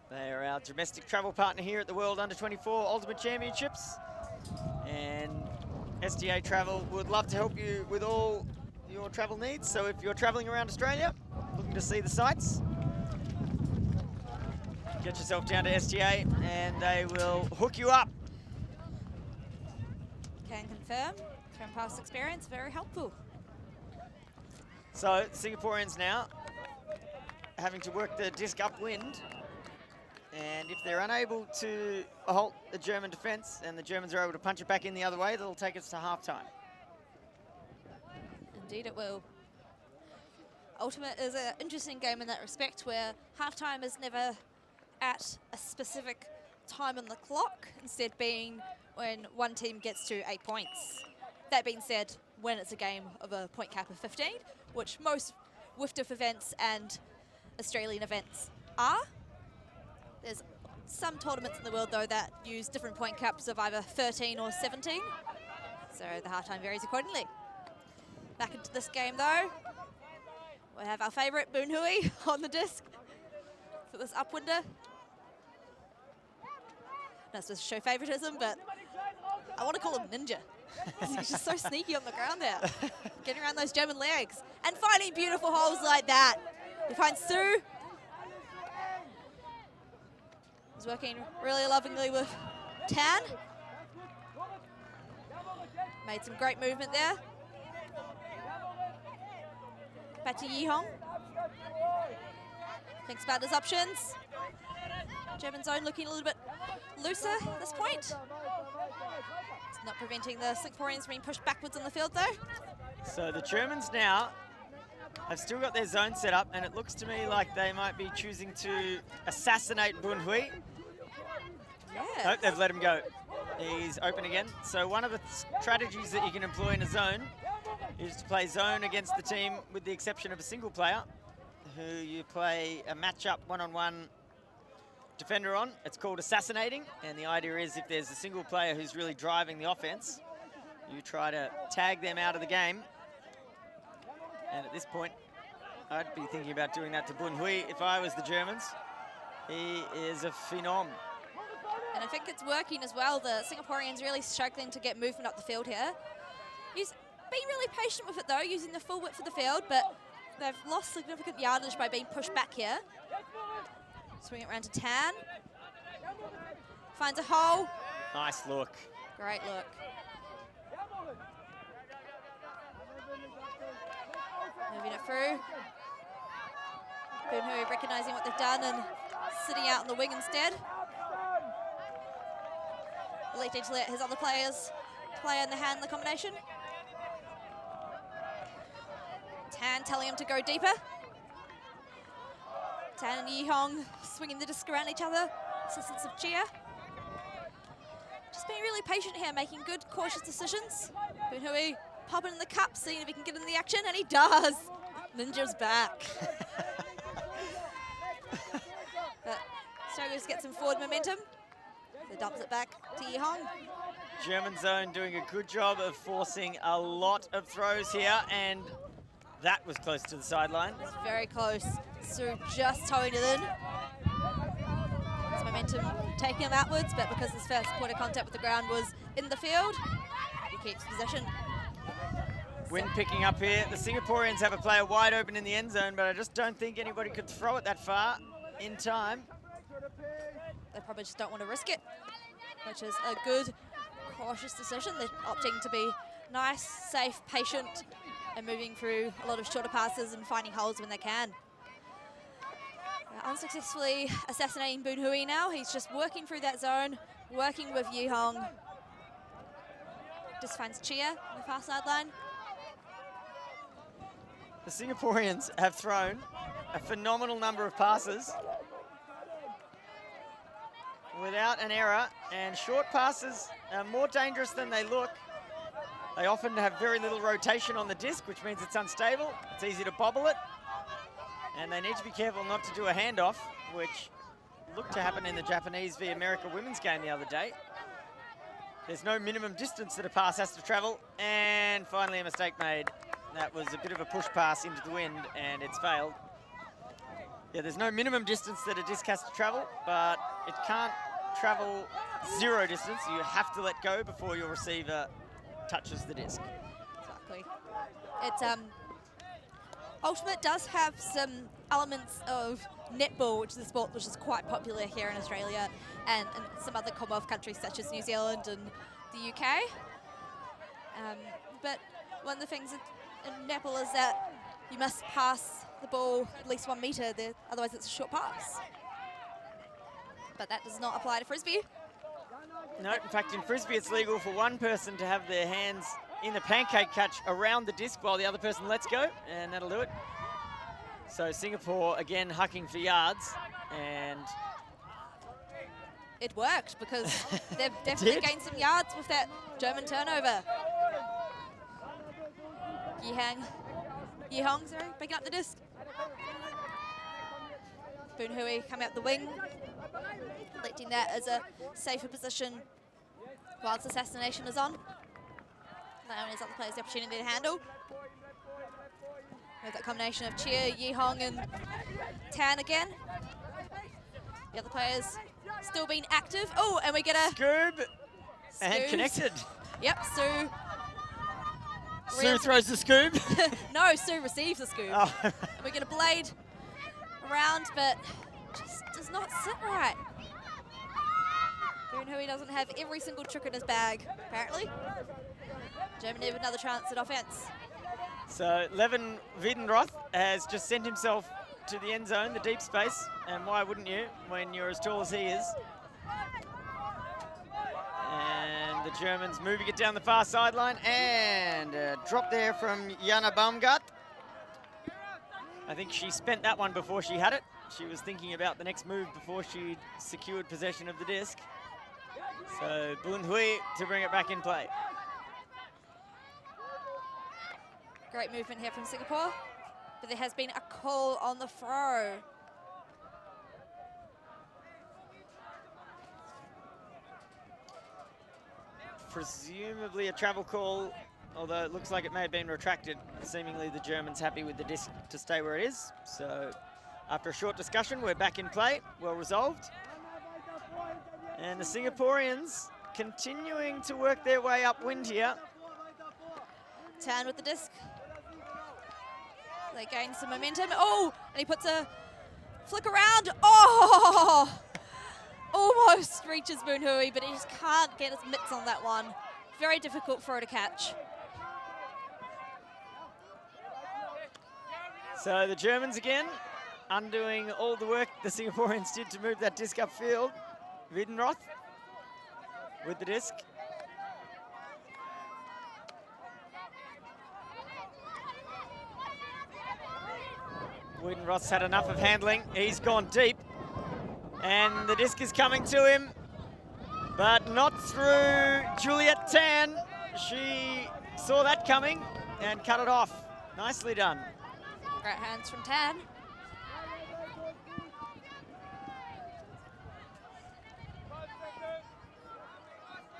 They are our domestic travel partner here at the World Under-24 Ultimate Championships. And SGA Travel would love to help you with all your travel needs. So if you're traveling around Australia, looking to see the sights, get yourself down to SGA and they will hook you up. Can confirm from past experience, very helpful. So Singaporeans now having to work the disc upwind, and if they're unable to halt the German defence and the Germans are able to punch it back in the other way, that'll take us to half-time. Indeed it will. Ultimate is an interesting game in that respect, where halftime is never at a specific time on the clock, instead being when one team gets to 8 points. That being said, when it's a game of a point cap of 15, which most WFDF events and Australian events are, there's some tournaments in the world, though, that use different point caps of either 13 or 17. So the halftime varies accordingly. Back into this game, though. We have our favourite, Boon Hui, on the disc for this upwinder. That's just show favouritism, but I want to call him Ninja. He's just so sneaky on the ground there, getting around those German legs and finding beautiful holes like that. He finds Sue. He's working really lovingly with Tan. Made some great movement there. Back to Yihong. Thinks about his options. German zone looking a little bit looser at this point. It's not preventing the Singaporeans from being pushed backwards on the field, though. So the Germans now have still got their zone set up, and it looks to me like they might be choosing to assassinate Boon Hui. Yeah. Nope, they've let him go. He's open again. So one of the strategies that you can employ in a zone is to play zone against the team with the exception of a single player who you play a matchup one-on-one defender on. It's called assassinating, and the idea is if there's a single player who's really driving the offense, you try to tag them out of the game. And at this point, I'd be thinking about doing that to Boon Hui if I was the Germans. He is a phenom. And I think it's working as well. The Singaporeans really struggling to get movement up the field here. He's been really patient with it, though, using the full width of the field, but they've lost significant yardage by being pushed back here. Swing it around to Tan. Finds a hole. Nice look. Great look. Moving it through. Boon Hui recognising what they've done and sitting out on the wing instead. Electing to let his other players play in the hand the combination. Tan telling him to go deeper. Tan and Yihong swinging the disc around each other. Assistance of Chia. Just being really patient here, making good, cautious decisions. Boon Hui popping in the cup, seeing if he can get in the action, and he does. Ninja's back. But struggles to get some forward momentum. So dumps it back to Yihong. German zone doing a good job of forcing a lot of throws here, and that was close to the sideline. It's very close. Sue just towing it in. His momentum taking him outwards, but because his first point of contact with the ground was in the field, he keeps possession. Wind picking up here. The Singaporeans have a player wide open in the end zone, but I just don't think anybody could throw it that far in time. They probably just don't want to risk it, which is a good, cautious decision. They're opting to be nice, safe, patient, and moving through a lot of shorter passes and finding holes when they can. Unsuccessfully assassinating Boon Hui now. He's just working through that zone, working with Yihong. Just finds Chia on the far sideline. The Singaporeans have thrown a phenomenal number of passes without an error, and short passes are more dangerous than they look. They often have very little rotation on the disc, which means it's unstable. It's easy to bobble it. And they need to be careful not to do a handoff, which looked to happen in the Japanese v America women's game the other day. There's no minimum distance that a pass has to travel, and finally a mistake made. That was a bit of a push pass into the wind, and it's failed. Yeah, there's no minimum distance that a disc has to travel, but it can't travel zero distance. You have to let go before your receiver touches the disc. Exactly. It's Ultimate does have some elements of netball, which is a sport which is quite popular here in Australia and some other Commonwealth countries such as New Zealand and the UK. But one of the things in netball is that you must pass the ball at least 1 metre, otherwise it's a short pass. But that does not apply to Frisbee. No, in fact, in Frisbee, it's legal for one person to have their hands in the pancake catch around the disc while the other person lets go, and that'll do it. So Singapore, again, hucking for yards, and it worked because they've definitely gained some yards with that German turnover. Yihong, sorry, picking up the disc. Boon Hui coming up the wing, electing that as a safer position whilst Assassination is on. Allowing his other players the opportunity to handle. With that combination of Chia, Yi Hong and Tan again. The other players still being active. Oh, and we get a... Scoob. And connected. Yep, Sue. Sue throws the Scoob. No, Sue receives the Scoob. Oh. And we get a blade around, but just does not sit right. Boon Hui doesn't have every single trick in his bag, apparently. Germany with another chance at offense. So Levin Wiedenroth has just sent himself to the end zone, the deep space, and why wouldn't you when you're as tall as he is? And the Germans moving it down the far sideline, and a drop there from Jana Baumgart. I think she spent that one before she had it. She was thinking about the next move before she secured possession of the disc. So Boon Hui to bring it back in play. Great movement here from Singapore, but there has been a call on the throw. Presumably a travel call, although it looks like it may have been retracted. Seemingly the Germans happy with the disc to stay where it is. So after a short discussion, we're back in play, well resolved. And the Singaporeans continuing to work their way upwind here. Tan with the disc. They gain some momentum. Oh, and he puts a flick around. Oh, almost reaches Boon Hui, but he just can't get his mitts on that one. Very difficult for her to catch. So the Germans again, undoing all the work the Singaporeans did to move that disc upfield. Wiedenroth with the disc. Wiedenroth's had enough of handling. He's gone deep. And the disc is coming to him, but not through Juliet Tan. She saw that coming and cut it off. Nicely done. Great hands from Tan.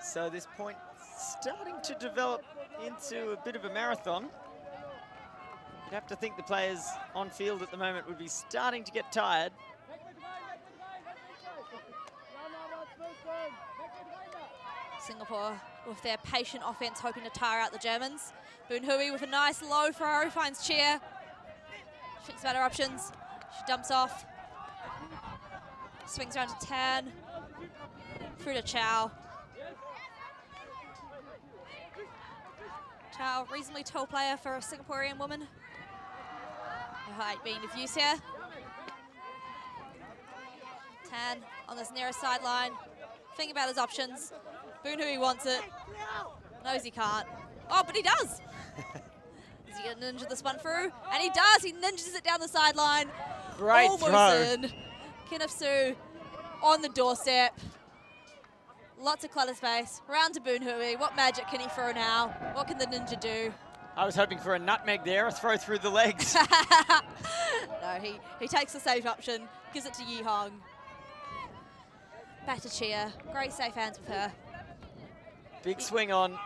So this point starting to develop into a bit of a marathon. You'd have to think the players on field at the moment would be starting to get tired. Singapore with their patient offense hoping to tire out the Germans. Boon Hui with a nice low throw, finds Chia. Thinks about her options. She dumps off. Swings around to Tan. Through to Chow. Chow, reasonably tall player for a Singaporean woman. Her height being of use here. Tan on this nearest sideline. Thinking about his options. Boon Hui wants it. Knows he can't. Oh, but he does. Is he going to ninja this one through? And he does. He ninjas it down the sideline. Great almost throw. In. Kenneth Sue on the doorstep. Lots of clutter space. Round to Boon Hui. What magic can he throw now? What can the ninja do? I was hoping for a nutmeg there, a throw through the legs. No, he takes the safe option, gives it to Yi Hong. Back to Chia. Great safe hands with her. Big swing on.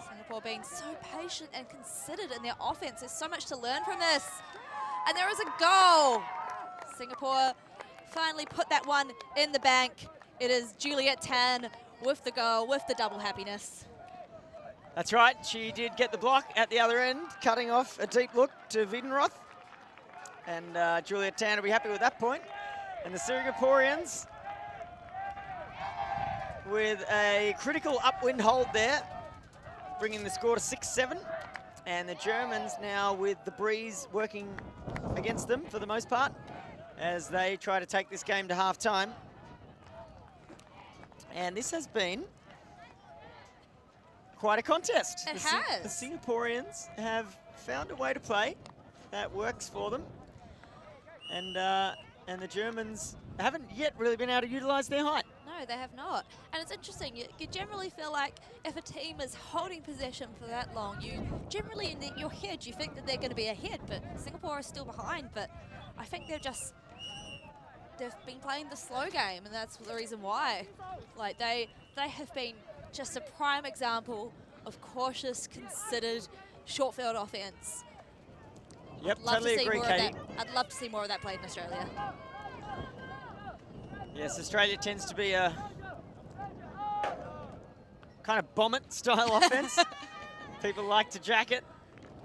Singapore being so patient and considered in their offense. There's so much to learn from this. And there is a goal. Singapore finally put that one in the bank. It is Juliet Tan with the goal, with the double happiness. That's right, she did get the block at the other end, cutting off a deep look to Wiedenroth. And Juliet Tan will be happy with that point. And the Singaporeans with a critical upwind hold there, bringing the score to 6-7. And the Germans now with the breeze working against them for the most part, as they try to take this game to half-time. And this has been quite a contest. It has. The Singaporeans have found a way to play that works for them. And the Germans haven't yet really been able to utilise their height. No, No, they have not. And it's interesting, you generally feel like if a team is holding possession for that long, you generally in your head, you think that they're going to be ahead, but Singapore is still behind. But I think they've been playing the slow game, and that's the reason why. Like they have been just a prime example of cautious, considered, short field offense. Yep, totally agree, Katie. I'd love to see more of that played in Australia. Yes, Australia tends to be a kind of bomb-it style offense. People like to jack it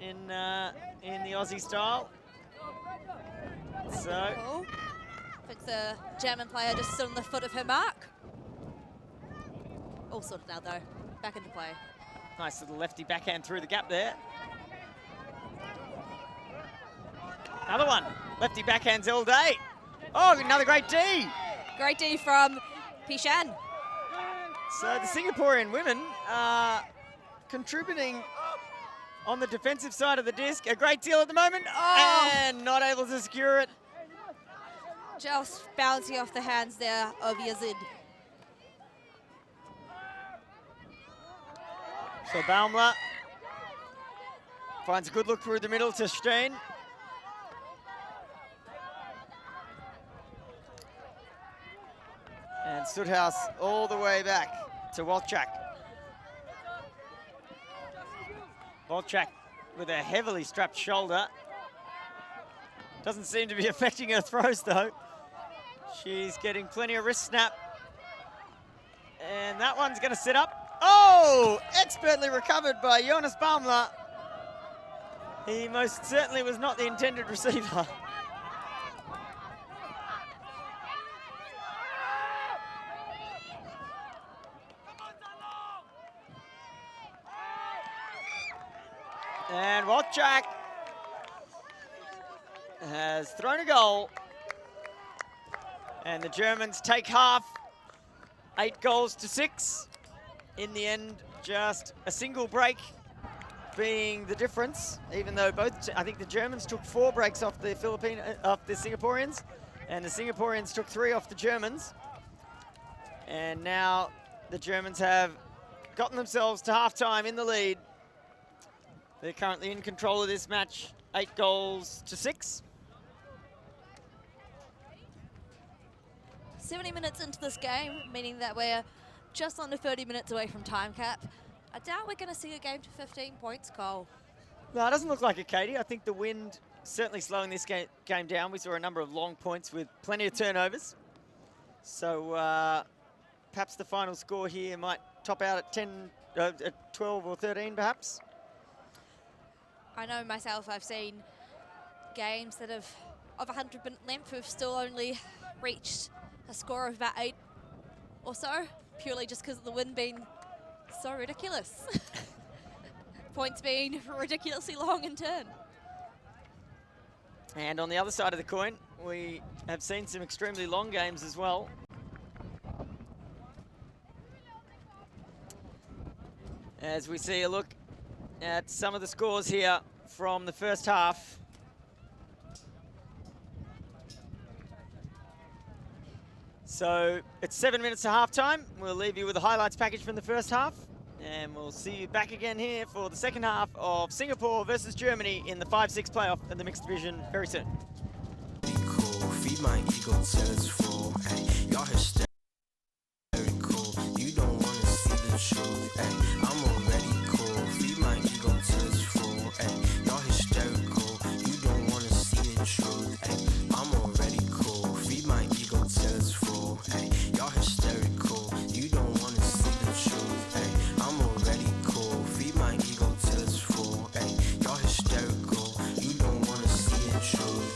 in the Aussie style. So, Cool. I think the German player just stood on the foot of her mark. All sorted now though. Back into play. nice little lefty backhand through the gap there. Another one. Lefty backhands all day. Oh, another great D. Great D from Pishan. So the Singaporean women are contributing on the defensive side of the disc a great deal at the moment. Oh. And not able to secure it. Just bouncing off the hands there of Yazid. So Baumler finds a good look through the middle to Steen. And Stoodhouse all the way back to Walchak. Walchak with a heavily strapped shoulder. Doesn't seem to be affecting her throws though. She's getting plenty of wrist snap. And that one's gonna sit up. Oh, expertly recovered by Jonas Baumler. He most certainly was not the intended receiver. And Walchak has thrown a goal. And the Germans take half, 8 goals to 6. In the end, just a single break being the difference, even though I think the Germans took 4 breaks off the Singaporeans, and the Singaporeans took 3 off the Germans. And now the Germans have gotten themselves to halftime in the lead. They're currently in control of this match, 8 goals to 6. 70 minutes into this game, meaning that we're just under 30 minutes away from time cap. I doubt we're going to see a game to 15 points, Cole. No, it doesn't look like it, Katie. I think the wind certainly slowing this game down. We saw a number of long points with plenty of turnovers. So perhaps the final score here might top out at 12 or 13, perhaps. I know myself, I've seen games that have, of 100-minute length, have still only reached a score of about 8 or so, purely just because of the wind being so ridiculous. Points being ridiculously long in turn. And on the other side of the coin, we have seen some extremely long games as well. As we see a look at some of the scores here from the first half. So it's 7 minutes to halftime. We'll leave you with a highlights package from the first half. And we'll see you back again here for the second half of Singapore versus Germany in the 5-6 playoff in the mixed division very soon. Cool. Feed my ego till it's full. Ay, y'all hysterical. You don't want to see the truth. Ay, I'm already cool. Feed my ego till it's full. Ay, y'all hysterical. You don't want to see the truth. Ay, I'm already cool. Feed my ego till it's full. Ay, y'all hysterical. You don't want to see the truth. Ay, I'm already cool. Feed my ego till it's full. Ay, y'all hysterical. You don't want to see the truth.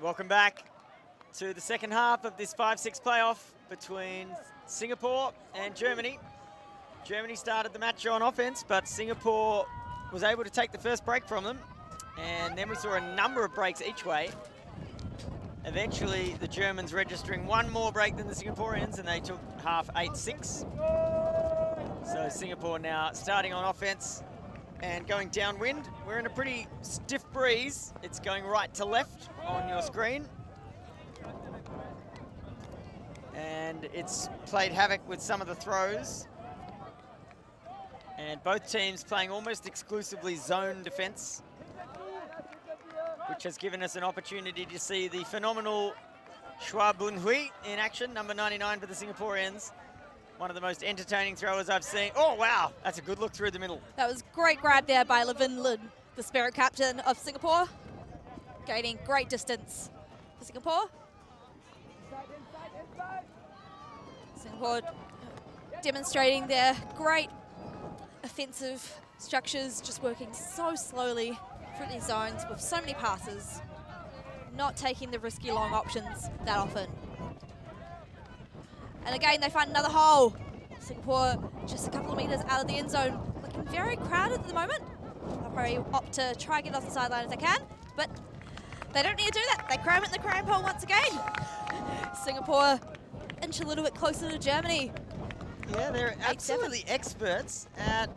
Welcome back to the second half of this 5-6 playoff between Singapore and Germany. Germany started the match on offense, but Singapore was able to take the first break from them. And then we saw a number of breaks each way. Eventually, the Germans registering one more break than the Singaporeans, and they took half 8-6. So Singapore now starting on offense and going downwind. We're in a pretty stiff breeze. It's going right to left on your screen. And it's played havoc with some of the throws. And both teams playing almost exclusively zone defense, which has given us an opportunity to see the phenomenal Chua Bun Hui in action, number 99 for the Singaporeans. One of the most entertaining throwers I've seen. Oh, wow, that's a good look through the middle. That was a great grab there by Levin Lin, the spirit captain of Singapore, gaining great distance for Singapore. Singapore demonstrating their great offensive structures, just working so slowly through these zones with so many passes, not taking the risky long options that often. And again, they find another hole. Singapore just a couple of meters out of the end zone, looking very crowded at the moment. They'll probably opt to try and get off the sideline if they can, but they don't need to do that. They cram it in the cram hole once again. Singapore inch a little bit closer to Germany. Yeah, they're 8-7. absolutely experts at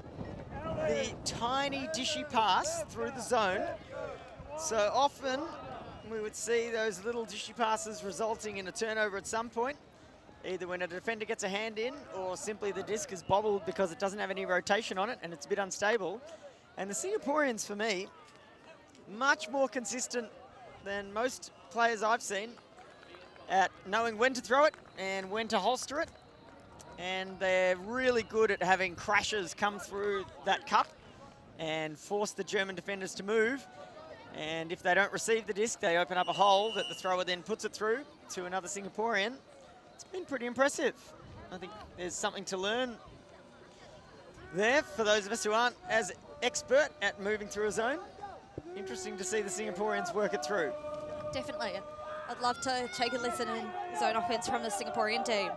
the tiny dishy pass through the zone. So often we would see those little dishy passes resulting in a turnover at some point, either when a defender gets a hand in or simply the disc is bobbled because it doesn't have any rotation on it and it's a bit unstable. And the Singaporeans, for me, much more consistent than most players I've seen at knowing when to throw it and when to holster it. And they're really good at having crashes come through that cup and force the German defenders to move. And if they don't receive the disc, they open up a hole that the thrower then puts it through to another Singaporean. It's been pretty impressive. I think there's something to learn there for those of us who aren't as expert at moving through a zone. Interesting to see the Singaporeans work it through. Definitely. I'd love to take a lesson in zone offense from the Singaporean team.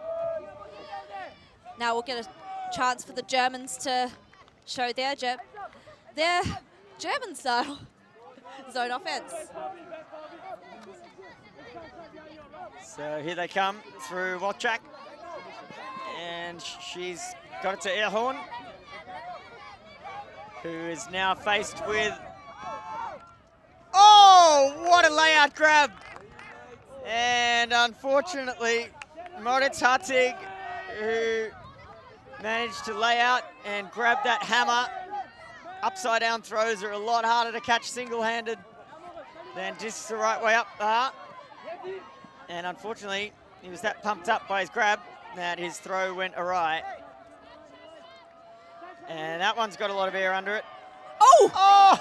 Now we'll get a chance for the Germans to show their German style zone offense. So here they come through Wojcik, and she's got it to Erhorn, who is now faced with, oh, what a layout grab. And unfortunately, Moritz Hartig, who managed to lay out and grab that hammer. Upside down throws are a lot harder to catch single-handed than discs the right way up. And unfortunately, he was that pumped up by his grab that his throw went awry. And that one's got a lot of air under it. Oh! Oh!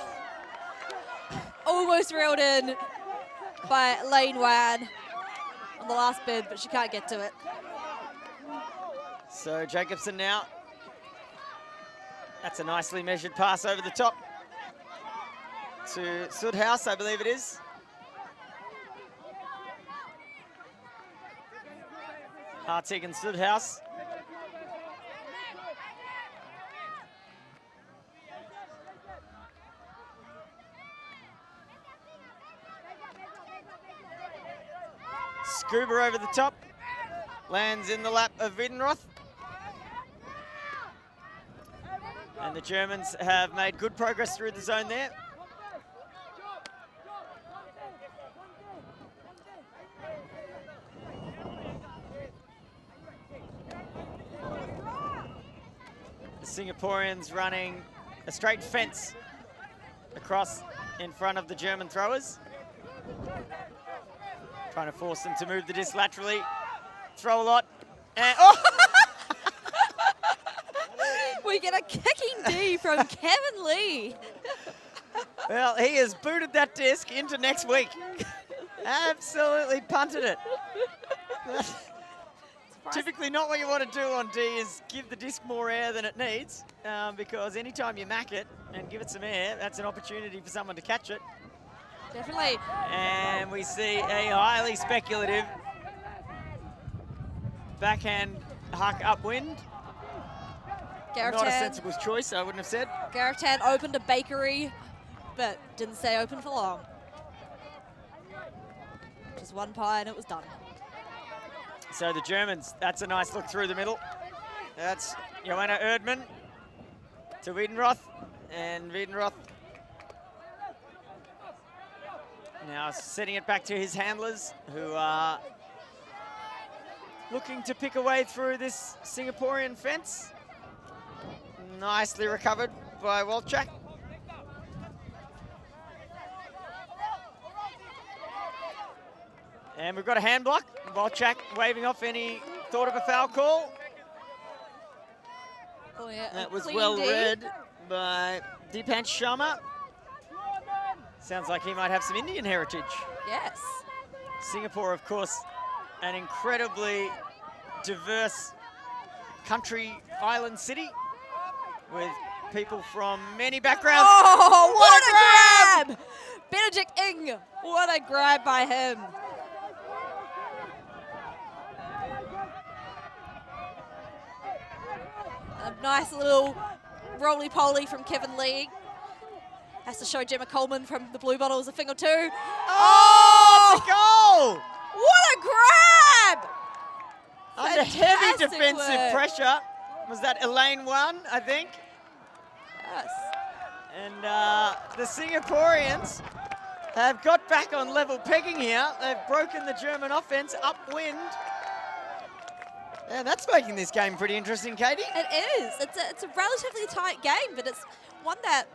Almost reeled in by Lane Wan on the last bid, but she can't get to it. So Jacobson now. That's a nicely measured pass over the top to Sudhaus, I believe it is. Hartig and Sudhaus. Scuba over the top. Lands in the lap of Wiedenroth. And the Germans have made good progress through the zone there. The Singaporeans running a straight fence across in front of the German throwers. Trying to force them to move the disc laterally. Throw a lot. And oh! We get a kicking D from Kevin Lee. Well, he has booted that disc into next week. Absolutely punted it. Typically not what you want to do on D is give the disc more air than it needs, because anytime you mack it and give it some air, that's an opportunity for someone to catch it. Definitely. And we see a highly speculative backhand huck upwind. Not a sensible choice, I wouldn't have said. Garatan opened a bakery, but didn't stay open for long. Just one pie and it was done. So the Germans, that's a nice look through the middle. That's Joanna Erdmann to Wiedenroth, and Wiedenroth now setting it back to his handlers, who are looking to pick away through this Singaporean fence. Nicely recovered by Wojcik. And we've got a hand block. Wojcik waving off any thought of a foul call. Oh, yeah, that was well read by Deepansh Sharma. Sounds like he might have some Indian heritage. Yes. Singapore, of course, an incredibly diverse country island city with people from many backgrounds. Oh, what a grab! Benedict Ing, what a grab by him. A nice little roly-poly from Kevin Lee. Has to show Gemma Coleman from the Blue Bottles a thing or two. Oh, it's a goal! What a grab. Under heavy Fantastic defensive work. pressure. Was that Elaine one, I think? Yes. And the Singaporeans have got back on level pegging here. They've broken the German offense upwind. And that's making this game pretty interesting, Katie. It is. It's a relatively tight game, but it's one that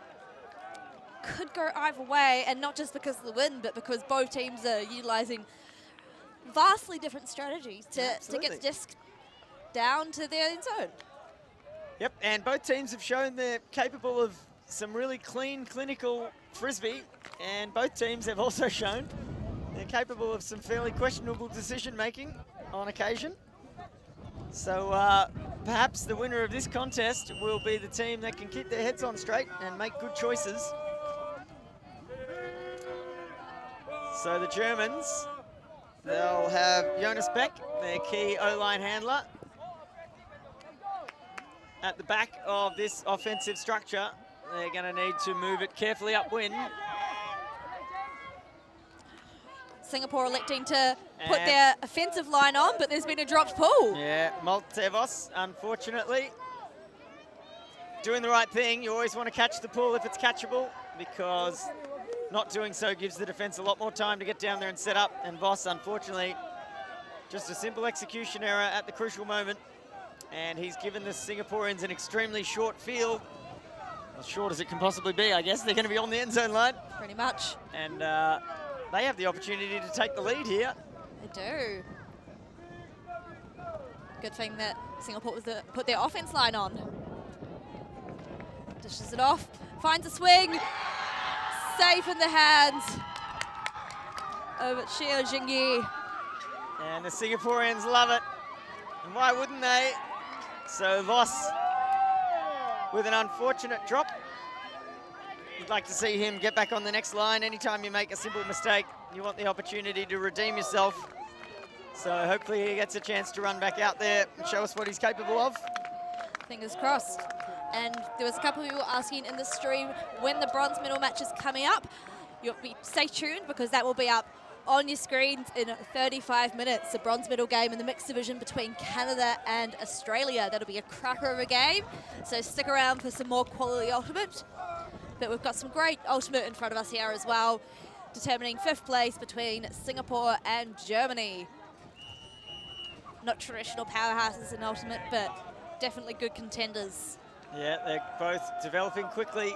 could go either way, and not just because of the win, but because both teams are utilising vastly different strategies to get the disc down to their end zone. Yep, and both teams have shown they're capable of some really clean, clinical frisbee, and both teams have also shown they're capable of some fairly questionable decision-making on occasion. So perhaps the winner of this contest will be the team that can keep their heads on straight and make good choices. So the Germans, they'll have Jonas Beck, their key O-line handler, at the back of this offensive structure. They're going to need to move it carefully upwind. Singapore electing to put their offensive line on, but there's been a dropped pull. Yeah, Maltevos, unfortunately. Doing the right thing. You always want to catch the pull if it's catchable, because not doing so gives the defense a lot more time to get down there and set up. And Voss, unfortunately, just a simple execution error at the crucial moment. And he's given the Singaporeans an extremely short field. As short as it can possibly be, I guess. They're going to be on the end zone line. Pretty much. And they have the opportunity to take the lead here. They do. Good thing that Singapore put their offense line on. Dishes it off, finds a swing. Safe in the hands of Xia Jingyi. And the Singaporeans love it. And why wouldn't they? So Voss with an unfortunate drop. You'd like to see him get back on the next line. Anytime you make a simple mistake, you want the opportunity to redeem yourself. So hopefully he gets a chance to run back out there and show us what he's capable of. Fingers crossed. And there was a couple of people asking in the stream when the bronze medal match is coming up. Stay tuned, because that will be up on your screens in 35 minutes. The bronze medal game in the mixed division between Canada and Australia. That'll be a cracker of a game. So stick around for some more quality ultimate. But we've got some great ultimate in front of us here as well, determining 5th place between Singapore and Germany. Not traditional powerhouses in ultimate, but definitely good contenders. Yeah, they're both developing quickly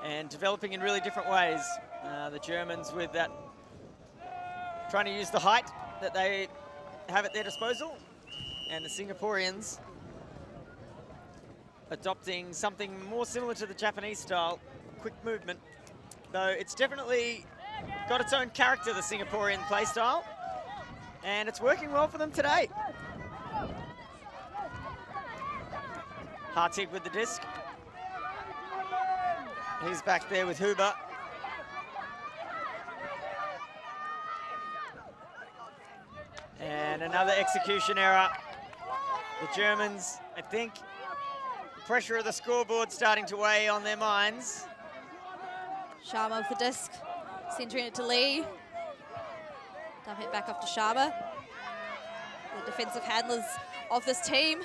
and developing in really different ways. The Germans with that, trying to use the height that they have at their disposal, and the Singaporeans adopting something more similar to the Japanese style, quick movement. Though it's definitely got its own character, the Singaporean play style, and it's working well for them today. Hartig with the disc. He's back there with Huber. And another execution error. The Germans, I think, the pressure of the scoreboard starting to weigh on their minds. Sharma with the disc, centering it to Lee. Dump it back off to Sharma. The defensive handlers of this team.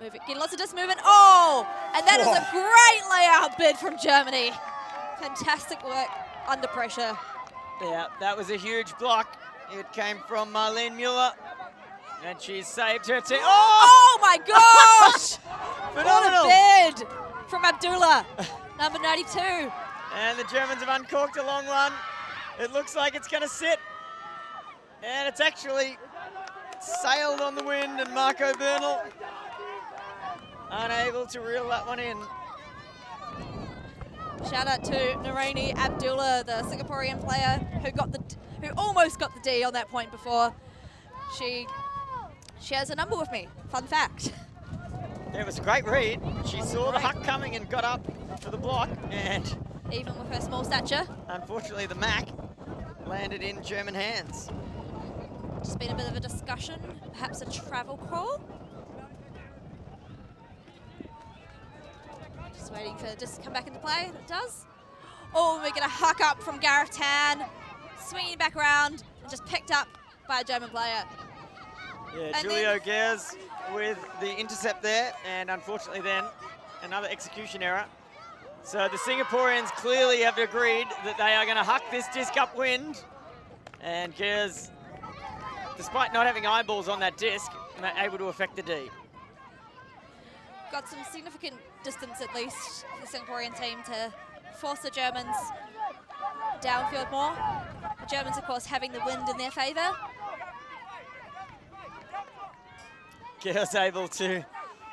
Getting lots of disc movement. Oh, and that is a great layout bid from Germany. Fantastic work under pressure. Yeah, that was a huge block. It came from Marlene Mueller, and she saved her team. Oh my gosh! Phenomenal. What a bid from Abdullah, number 92. And the Germans have uncorked a long one. It looks like it's going to sit. And it's actually sailed on the wind, and Marco Bernal unable to reel that one in. Shout out to Nareni Abdullah, the Singaporean player who almost got the D on that point before. She shares a number with me. Fun fact. It was a great read. She saw the huck coming and got up for the block, and even with her small stature, unfortunately the Mac landed in German hands. Just been a bit of a discussion, perhaps a travel call. Just waiting for it just to come back into play, and it does. Oh, we're going to huck up from Gareth Tan, swinging back around, and just picked up by a German player. Yeah, And Julio Gers with the intercept there, and unfortunately then another execution error. So the Singaporeans clearly have agreed that they are going to huck this disc upwind, and Gers, despite not having eyeballs on that disc, able to affect the D. Got some significant distance at least for the Singaporean team to force the Germans downfield more. The Germans, of course, having the wind in their favour. Gers able to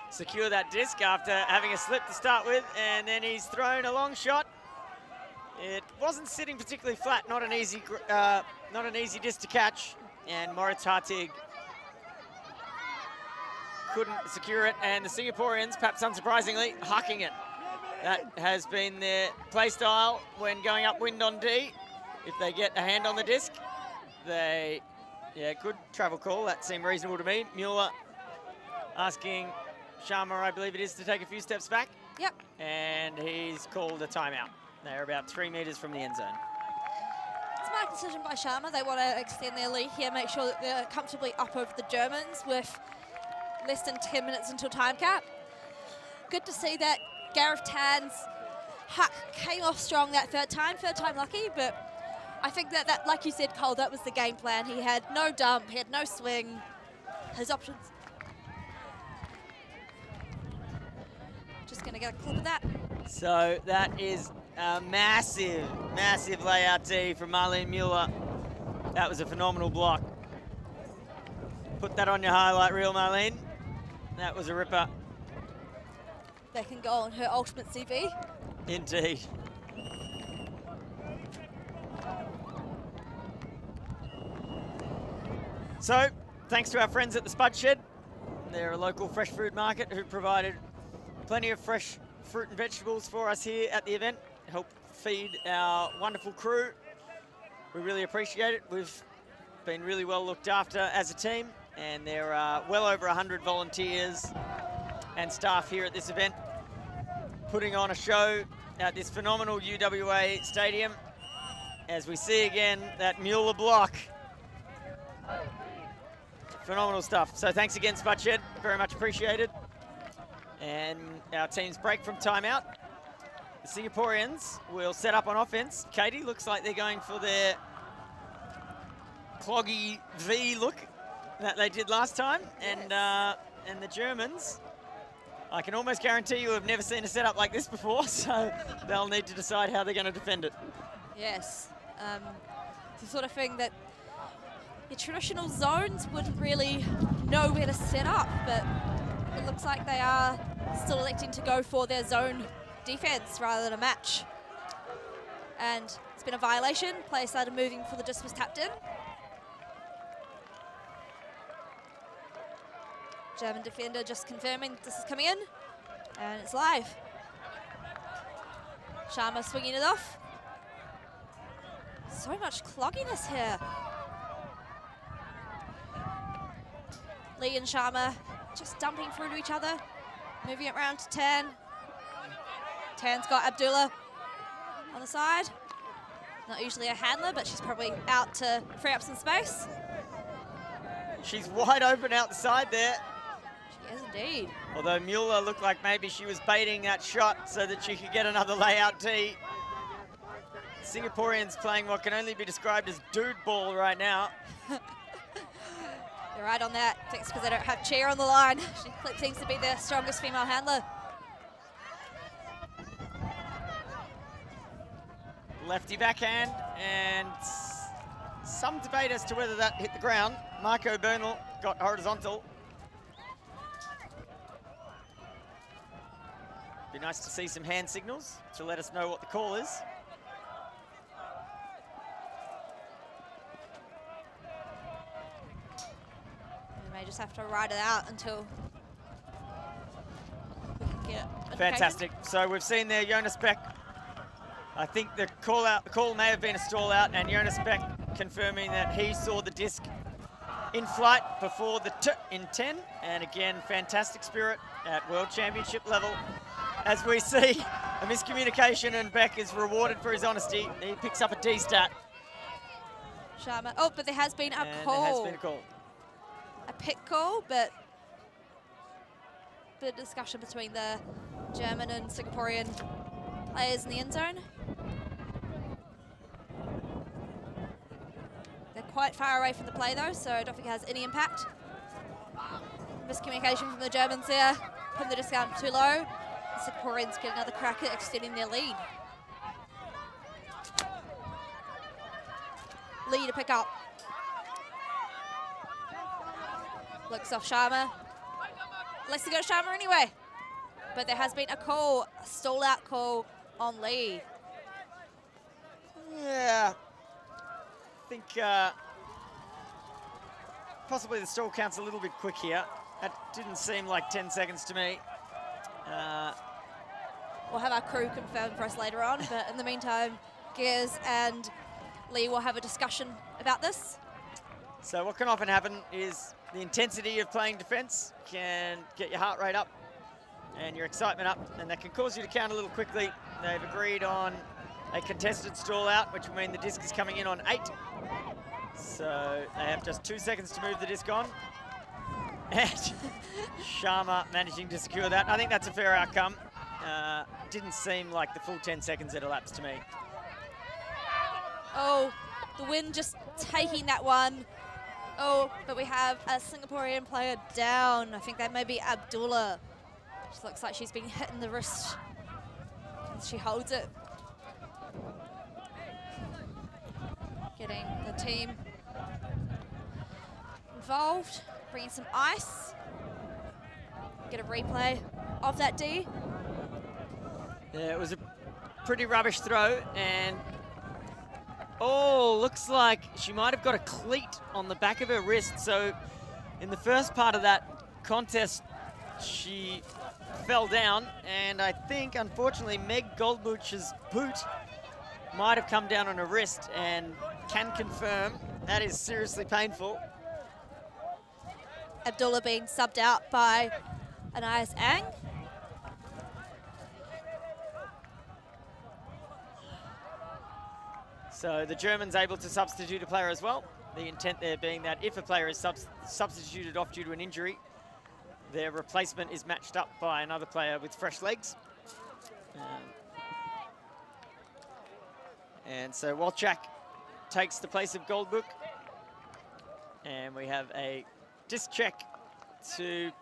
secure that disc after having a slip to start with, and then he's thrown a long shot. It wasn't sitting particularly flat, not an easy disc to catch, and Moritz Hartig couldn't secure it, and the Singaporeans, perhaps unsurprisingly, hucking it. That has been their play style when going upwind on D. If they get a hand on the disc, they, good travel call. That seemed reasonable to me. Mueller asking Sharma, I believe it is, to take a few steps back. Yep. And he's called a timeout. They're about 3 meters from the end zone. It's a smart decision by Sharma. They want to extend their lead here, make sure that they're comfortably up over the Germans with less than 10 minutes until time cap. Good to see that Gareth Tan's huck came off strong that third time lucky, but I think that, like you said, Cole, that was the game plan. He had no dump, he had no swing. His options. Just gonna get a clip of that. So that is a massive, massive layout D from Marlene Mueller. That was a phenomenal block. Put that on your highlight reel, Marlene. That was a ripper. That can go on her ultimate CV. Indeed. So, thanks to our friends at the Spud Shed. They're a local fresh food market who provided plenty of fresh fruit and vegetables for us here at the event. Help feed our wonderful crew. We really appreciate it. We've been really well looked after as a team, and there are well over 100 volunteers and staff here at this event, putting on a show at this phenomenal UWA stadium. As we see again, that Mueller block. Phenomenal stuff. So thanks again, Spud Shed, very much appreciated. And our team's break from timeout. The Singaporeans will set up on offense. Katie, looks like they're going for their cloggy V look that they did last time. And the Germans, I can almost guarantee you have never seen a setup like this before, so they'll need to decide how they're going to defend it. Yes, it's the sort of thing that your traditional zones wouldn't really know where to set up, but it looks like they are still electing to go for their zone defense rather than a match. And it's been a violation. Player started moving before the disc was tapped in. German defender just confirming this is coming in, and it's live. Sharma swinging it off. So much clogginess here. Lee and Sharma just dumping through to each other, moving it around to Tan. Tan's got Abdullah on the side. Not usually a handler, but she's probably out to free up some space. She's wide open out the side there. She is indeed. Although Mueller looked like maybe she was baiting that shot so that she could get another layout D. Singaporeans playing what can only be described as dude ball right now. They're right on that. Thanks because they don't have Chair on the line. She seems to be the strongest female handler. Lefty backhand, and some debate as to whether that hit the ground. Marco Bernal got horizontal. Be nice to see some hand signals to let us know what the call is. We may just have to ride it out until we can get it. Fantastic. So we've seen there Jonas Beck. I think the call may have been a stall out, and Jonas Beck confirming that he saw the disc in flight before the T in 10. And again, fantastic spirit at World Championship level. As we see a miscommunication, and Beck is rewarded for his honesty. He picks up a D stat. Sharma. Oh, but there has been a And call. there has been a call. A pit call, but bit of discussion between the German and Singaporean players in the end zone. They're quite far away from the play though, so I don't think it has any impact. Miscommunication from the Germans there, putting the discount too low. The Singaporeans get another crack at extending their lead. Lee to pick up. Looks off Sharma. Let's go to Sharma anyway. But there has been a call, a stall out call on Lee. Yeah. I think possibly the stall count's a little bit quick here. That didn't seem like 10 seconds to me. We'll have our crew confirm for us later on, but in the meantime, Gears and Lee will have a discussion about this. So what can often happen is the intensity of playing defence can get your heart rate up and your excitement up, and that can cause you to count a little quickly. They've agreed on a contested stall out, which will mean the disc is coming in on 8. So they have just 2 seconds to move the disc on. And Sharma managing to secure that. I think that's a fair outcome. Didn't seem like the full 10 seconds that elapsed to me. Oh, the wind just taking that one. Oh, but we have a Singaporean player down. I think that may be Abdullah. She looks like she's been hit in the wrist. She holds it. Getting the team involved, bringing some ice. Get a replay of that D. Yeah, it was a pretty rubbish throw, and oh, looks like she might have got a cleat on the back of her wrist. So in the first part of that contest, she fell down, and I think, unfortunately, Meg Goldbuch's boot might have come down on her wrist, and can confirm that is seriously painful. Abdullah being subbed out by Anais Ang. So the Germans able to substitute a player as well. The intent there being that if a player is substituted off due to an injury, their replacement is matched up by another player with fresh legs. And so Walchak takes the place of Goldbuch. And we have a disc check to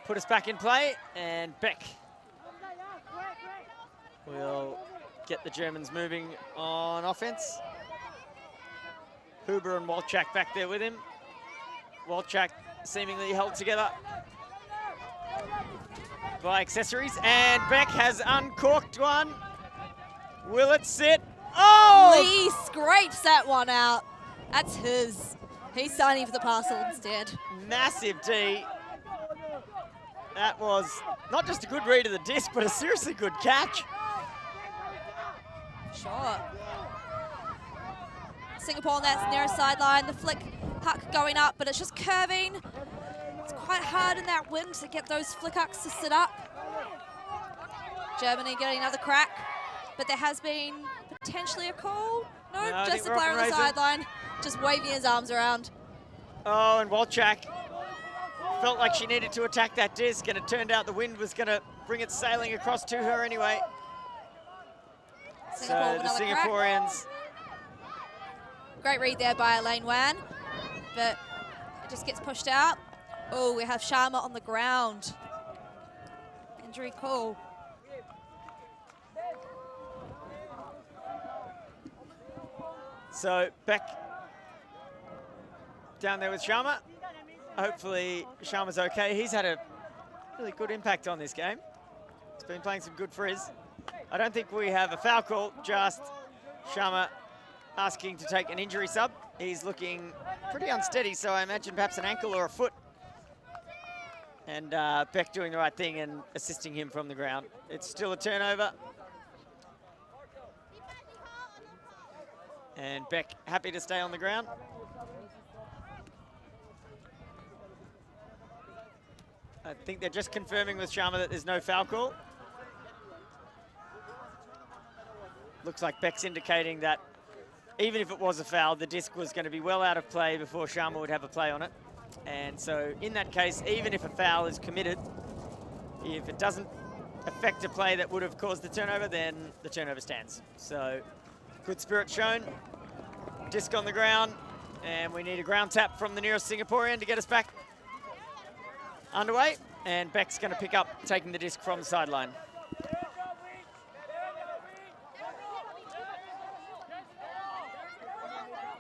put us back in play. And Beck will get the Germans moving on offense. Huber and Walchak back there with him. Walchak seemingly held together by accessories, and Beck has uncorked one. Will it sit? Oh! Lee scrapes that one out. That's his. He's signing for the parcel instead. Massive D. That was not just a good read of the disc, but a seriously good catch. Sure. Singapore on that near sideline. The flick huck going up, but it's just curving. It's quite hard in that wind to get those flick hucks to sit up. Germany getting another crack, but there has been potentially a call. No, just a player on the sideline, just waving his arms around. Oh, and Walchak felt like she needed to attack that disc, and it turned out the wind was going to bring it sailing across to her anyway. Singapore so the Singaporeans. Great read there by Elaine Wan, but it just gets pushed out. Oh, we have Sharma on the ground. Injury call. So Beck down there with Sharma. Hopefully Sharma's okay. He's had a really good impact on this game. He's been playing some good frizz. I don't think we have a foul call, just Sharma asking to take an injury sub. He's looking pretty unsteady, so I imagine perhaps an ankle or a foot. And Beck doing the right thing and assisting him from the ground. It's still a turnover. And Beck happy to stay on the ground. I think they're just confirming with Sharma that there's no foul call. Looks like Beck's indicating that even if it was a foul, the disc was going to be well out of play before Sharma would have a play on it. And so in that case, even if a foul is committed, if it doesn't affect a play that would have caused the turnover, then the turnover stands. So good spirit shown. Disc on the ground, and we need a ground tap from the nearest Singaporean to get us back underway. And Beck's going to pick up, taking the disc from the sideline.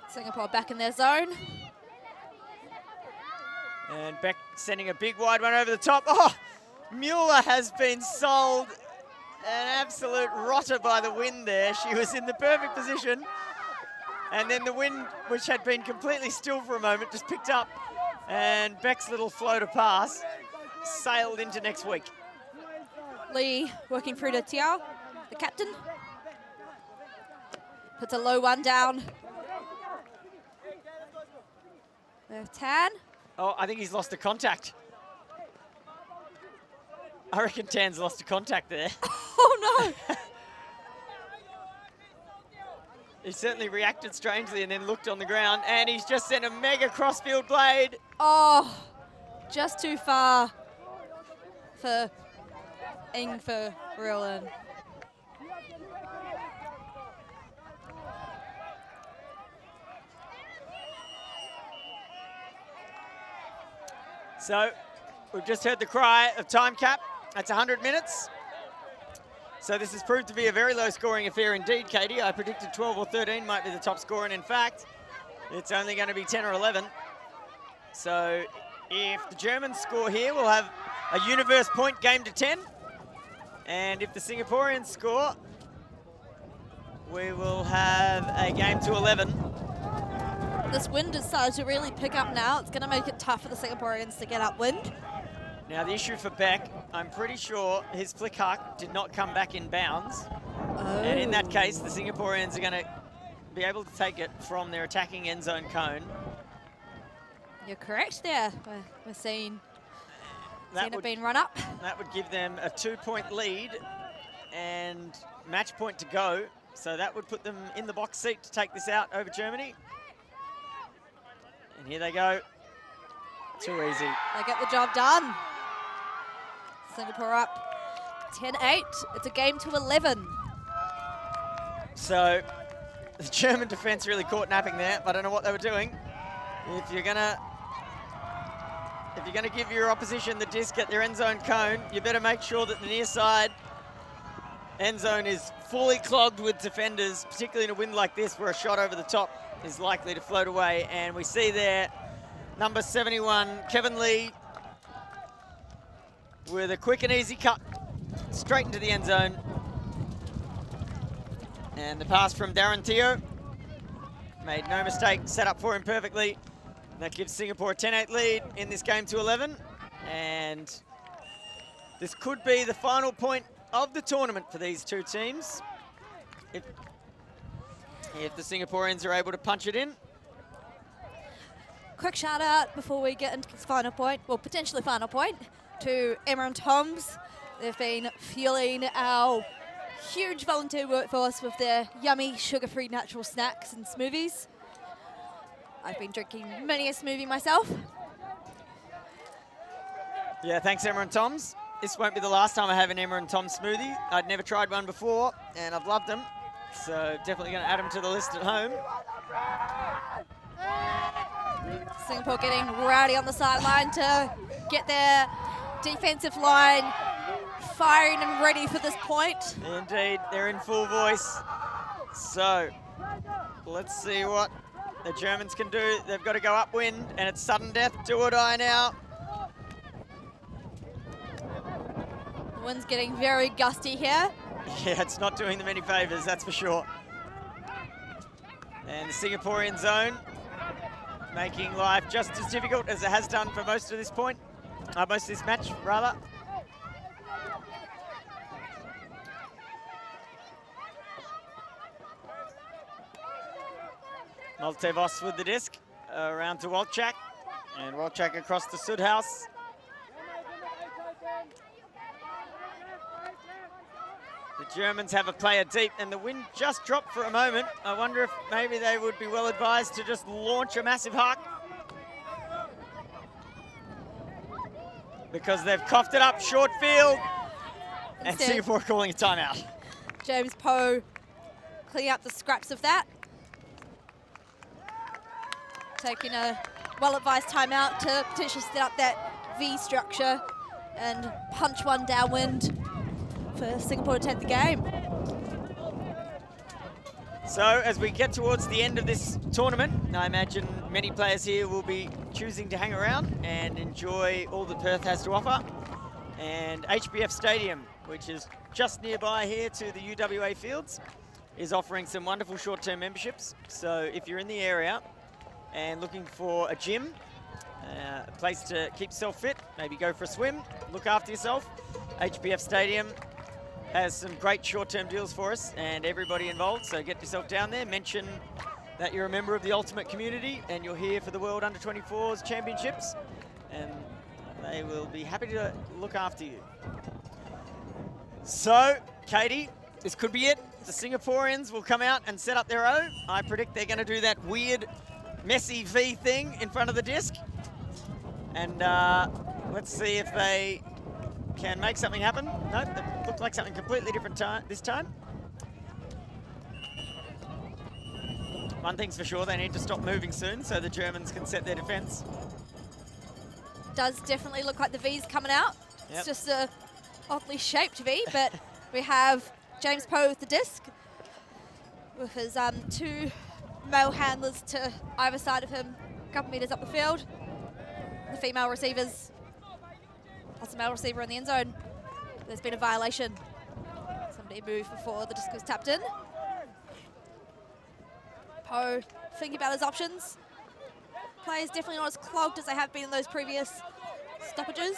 Singapore back in their zone. And Beck sending a big wide one over the top. Oh, Mueller has been sold an absolute rotter by the wind there. She was in the perfect position. And then the wind, which had been completely still for a moment, just picked up. And Beck's little floater pass sailed into next week. Lee working through to Tiao, the captain. Puts a low one down. There's Tan. Oh, I think he's lost a contact. I reckon Tan's lost a contact there. Oh, no. He certainly reacted strangely and then looked on the ground, and he's just sent a mega crossfield blade. Oh, just too far for Ing for Rillen. So we've just heard the cry of time cap. That's 100 minutes. So this has proved to be a very low scoring affair indeed, Katie. I predicted 12 or 13 might be the top score, and in fact, it's only going to be 10 or 11. So if the Germans score here, we'll have a universe point game to 10. And if the Singaporeans score, we will have a game to 11. This wind has started to really pick up now. It's going to make it tough for the Singaporeans to get upwind. Now the issue for Beck, I'm pretty sure his flick huck did not come back in bounds. Oh. And in that case, the Singaporeans are going to be able to take it from their attacking end zone cone. You're correct there. We're seeing it being run up. That would give them a 2-point lead and match point to go. So that would put them in the box seat to take this out over Germany. And here they go. Too easy. They get the job done. Singapore up 10-8. It's a game to 11. So the German defense really caught napping there. I don't know what they were doing. If you're gonna give your opposition the disc at their end zone cone, you better make sure that the near side end zone is fully clogged with defenders, particularly in a wind like this where a shot over the top is likely to float away. And we see there number 71, Kevin Lee, with a quick and easy cut straight into the end zone. And the pass from Darren Teo, made no mistake, set up for him perfectly. That gives Singapore a 10-8 lead in this game to 11. And this could be the final point of the tournament for these two teams. If the Singaporeans are able to punch it in. Quick shout out before we get into this final point, well, potentially final point, to Emma and Tom's. They've been fueling our huge volunteer workforce with their yummy sugar-free natural snacks and smoothies. I've been drinking many a smoothie myself. Yeah, thanks Emma and Tom's. This won't be the last time I have an Emma and Tom smoothie. I'd never tried one before, and I've loved them. So definitely going to add them to the list at home. Singapore getting rowdy on the sideline to get their defensive line firing and ready for this point. Indeed, they're in full voice. So let's see what the Germans can do. They've got to go upwind, and it's sudden death, do or die now. The wind's getting very gusty here. Yeah, it's not doing them any favours, that's for sure. And the Singaporean zone making life just as difficult as it has done for most of this point, most of this match, rather. Maltevos with the disc, around to Walczak, and Walczak across to Sudhaus. The Germans have a player deep, and the wind just dropped for a moment. I wonder if maybe they would be well advised to just launch a massive huck, because they've coughed it up short field, and Singapore calling a timeout. James Poe cleaning up the scraps of that. Taking a well-advised timeout to potentially set up that V structure and punch one downwind for Singapore to take the game. So as we get towards the end of this tournament, I imagine many players here will be choosing to hang around and enjoy all that Perth has to offer. And HBF Stadium, which is just nearby here to the UWA fields, is offering some wonderful short-term memberships. So if you're in the area and looking for a gym, a place to keep yourself fit, maybe go for a swim, look after yourself, HBF Stadium has some great short-term deals for us and everybody involved, so get yourself down there, mention that you're a member of the Ultimate community and you're here for the World Under-24s Championships, and they will be happy to look after you. So, Katie, this could be it. The Singaporeans will come out and set up their own. I predict they're going to do that weird, messy V thing in front of the disc. And let's see if they can make something happen. Nope, it looked like something completely different this time. One thing's for sure, they need to stop moving soon so the Germans can set their defense. Does definitely look like the V's coming out. Yep. It's just a oddly shaped V, but we have James Poe with the disc, with his two male handlers to either side of him, a couple metres up the field. The female receivers, plus a male receiver in the end zone. There's been a violation. Somebody moved before the disc was tapped in. Poe thinking about his options. Players definitely not as clogged as they have been in those previous stoppages.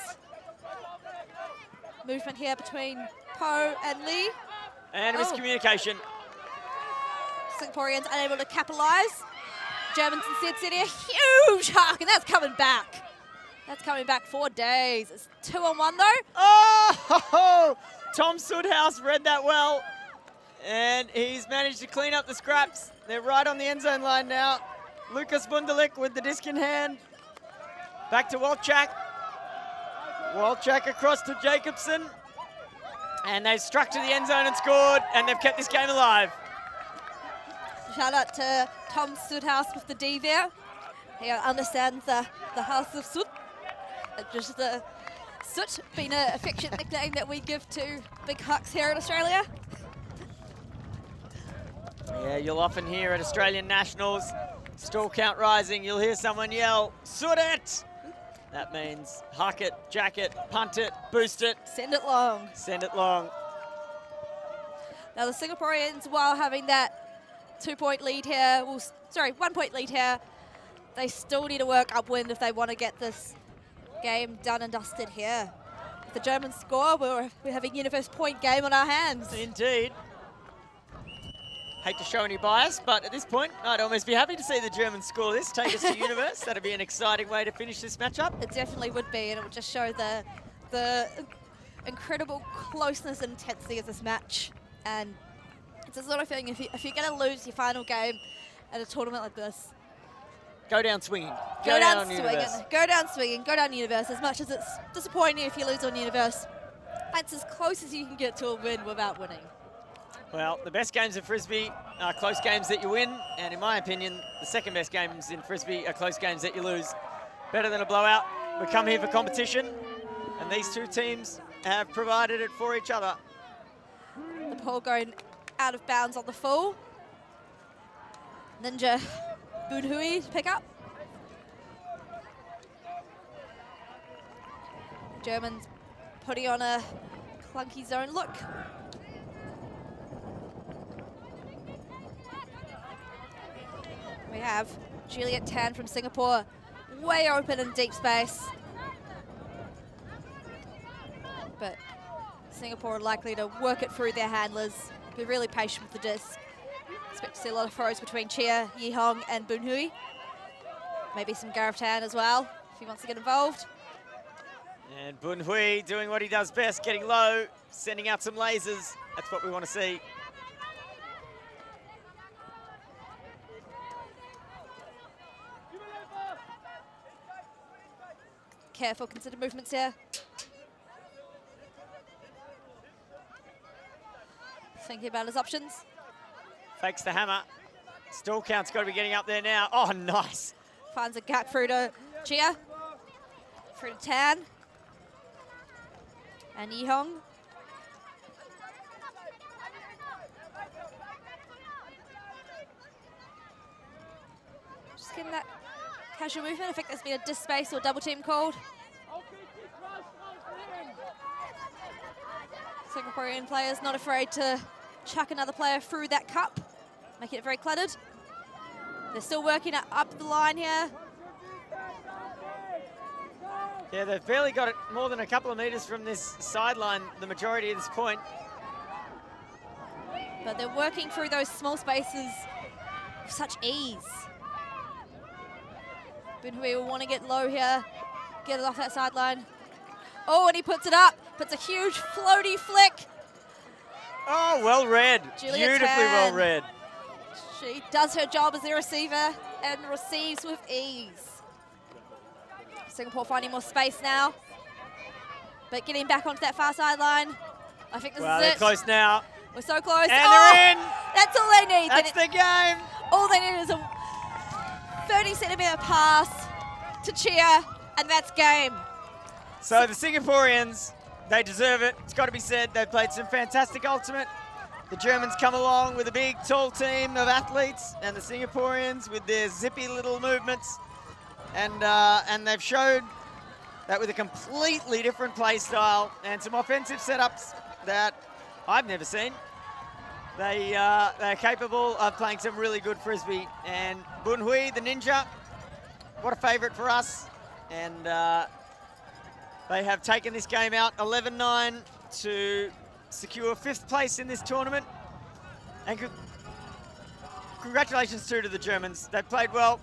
Movement here between Poe and Lee. And a miscommunication. Singaporeans unable to capitalise. Germans instead setting a huge huck, and that's coming back. That's coming back 4 days. It's 2-on-1 though. Oh, Tom Sudhouse read that well, and he's managed to clean up the scraps. They're right on the end zone line now. Lucas Wunderlich with the disc in hand. Back to Walczak. Walczak across to Jacobson. And they've struck to the end zone and scored, and they've kept this game alive. Shout out to Tom Sudhouse with the D there. He understands the House of Soot. Just the Soot being an affectionate nickname that we give to big hucks here in Australia. Yeah, you'll often hear at Australian Nationals, stall count rising, you'll hear someone yell, "Soot it!" That means huck it, jack it, punt it, boost it. Send it long. Send it long. Now the Singaporeans, while having that 2-point lead here, well, sorry, 1-point lead here, they still need to work upwind if they want to get this game done and dusted here. If the Germans score, we're having a universe point game on our hands. Indeed. Hate to show any bias, but at this point, I'd almost be happy to see the Germans score this, take us to universe. That'd be an exciting way to finish this matchup. It definitely would be, and it would just show the incredible closeness and intensity of this match. And it's a sort of thing, if you're going to lose your final game at a tournament like this, go down swinging. Go down swinging. Go down swinging. Go down universe. As much as it's disappointing if you lose on universe, that's as close as you can get to a win without winning. Well, the best games of Frisbee are close games that you win, and in my opinion, the second best games in Frisbee are close games that you lose. Better than a blowout. We come here for competition, and these two teams have provided it for each other. The ball going out of bounds on the full. Ninja Boonhui to pick up. Germans putting on a clunky zone look. We have Juliet Tan from Singapore, way open in deep space. But Singapore are likely to work it through their handlers, be really patient with the disc. Expect to see a lot of throws between Chia, Yi Hong and Boonhui. Maybe some Gareth Tan as well, if he wants to get involved. And Bun Hui doing what he does best, getting low, sending out some lasers. That's what we want to see. Careful, considered movements here. Thinking about his options. Fakes the hammer. Stall count's got to be getting up there now. Oh, nice. Finds a gap through to Chia. Through to Tan. And Yihong. Just getting that casual movement. I think there's been a dispace or double team called. Singaporean players not afraid to chuck another player through that cup, making it very cluttered. They're still working up the line here. Yeah, they've barely got it more than a couple of meters from this sideline, the majority of this point. But they're working through those small spaces with such ease. Bunhui will want to get low here, get it off that sideline. Oh, and he puts it up, puts a huge floaty flick. Oh, well read. Julia Beautifully Tan. well read. She does her job as the receiver and receives with ease. Singapore finding more space now, but getting back onto that far sideline. I think this Well, is they're it. close now. We're so close. And they're in. That's all they need. That's the game. All they need is a 30-centimetre pass to Chia, and that's game. So the Singaporeans, they deserve it. It's got to be said. They've played some fantastic ultimate. The Germans come along with a big, tall team of athletes, and the Singaporeans with their zippy little movements. And they've showed that with a completely different play style and some offensive setups that I've never seen, they're capable of playing some really good frisbee. And Bun Hui, the ninja, what a favourite for us. And they have taken this game out 11-9 to secure 5th place in this tournament. And congratulations too to the Germans. They've played well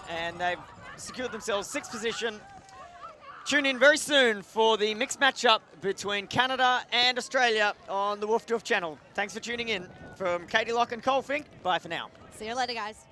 and they've secured themselves 6th position. Tune in very soon for the mixed matchup between Canada and Australia on the WFDF channel. Thanks for tuning in. From Katie Locke and Cole Fink, bye for now. See you later, guys.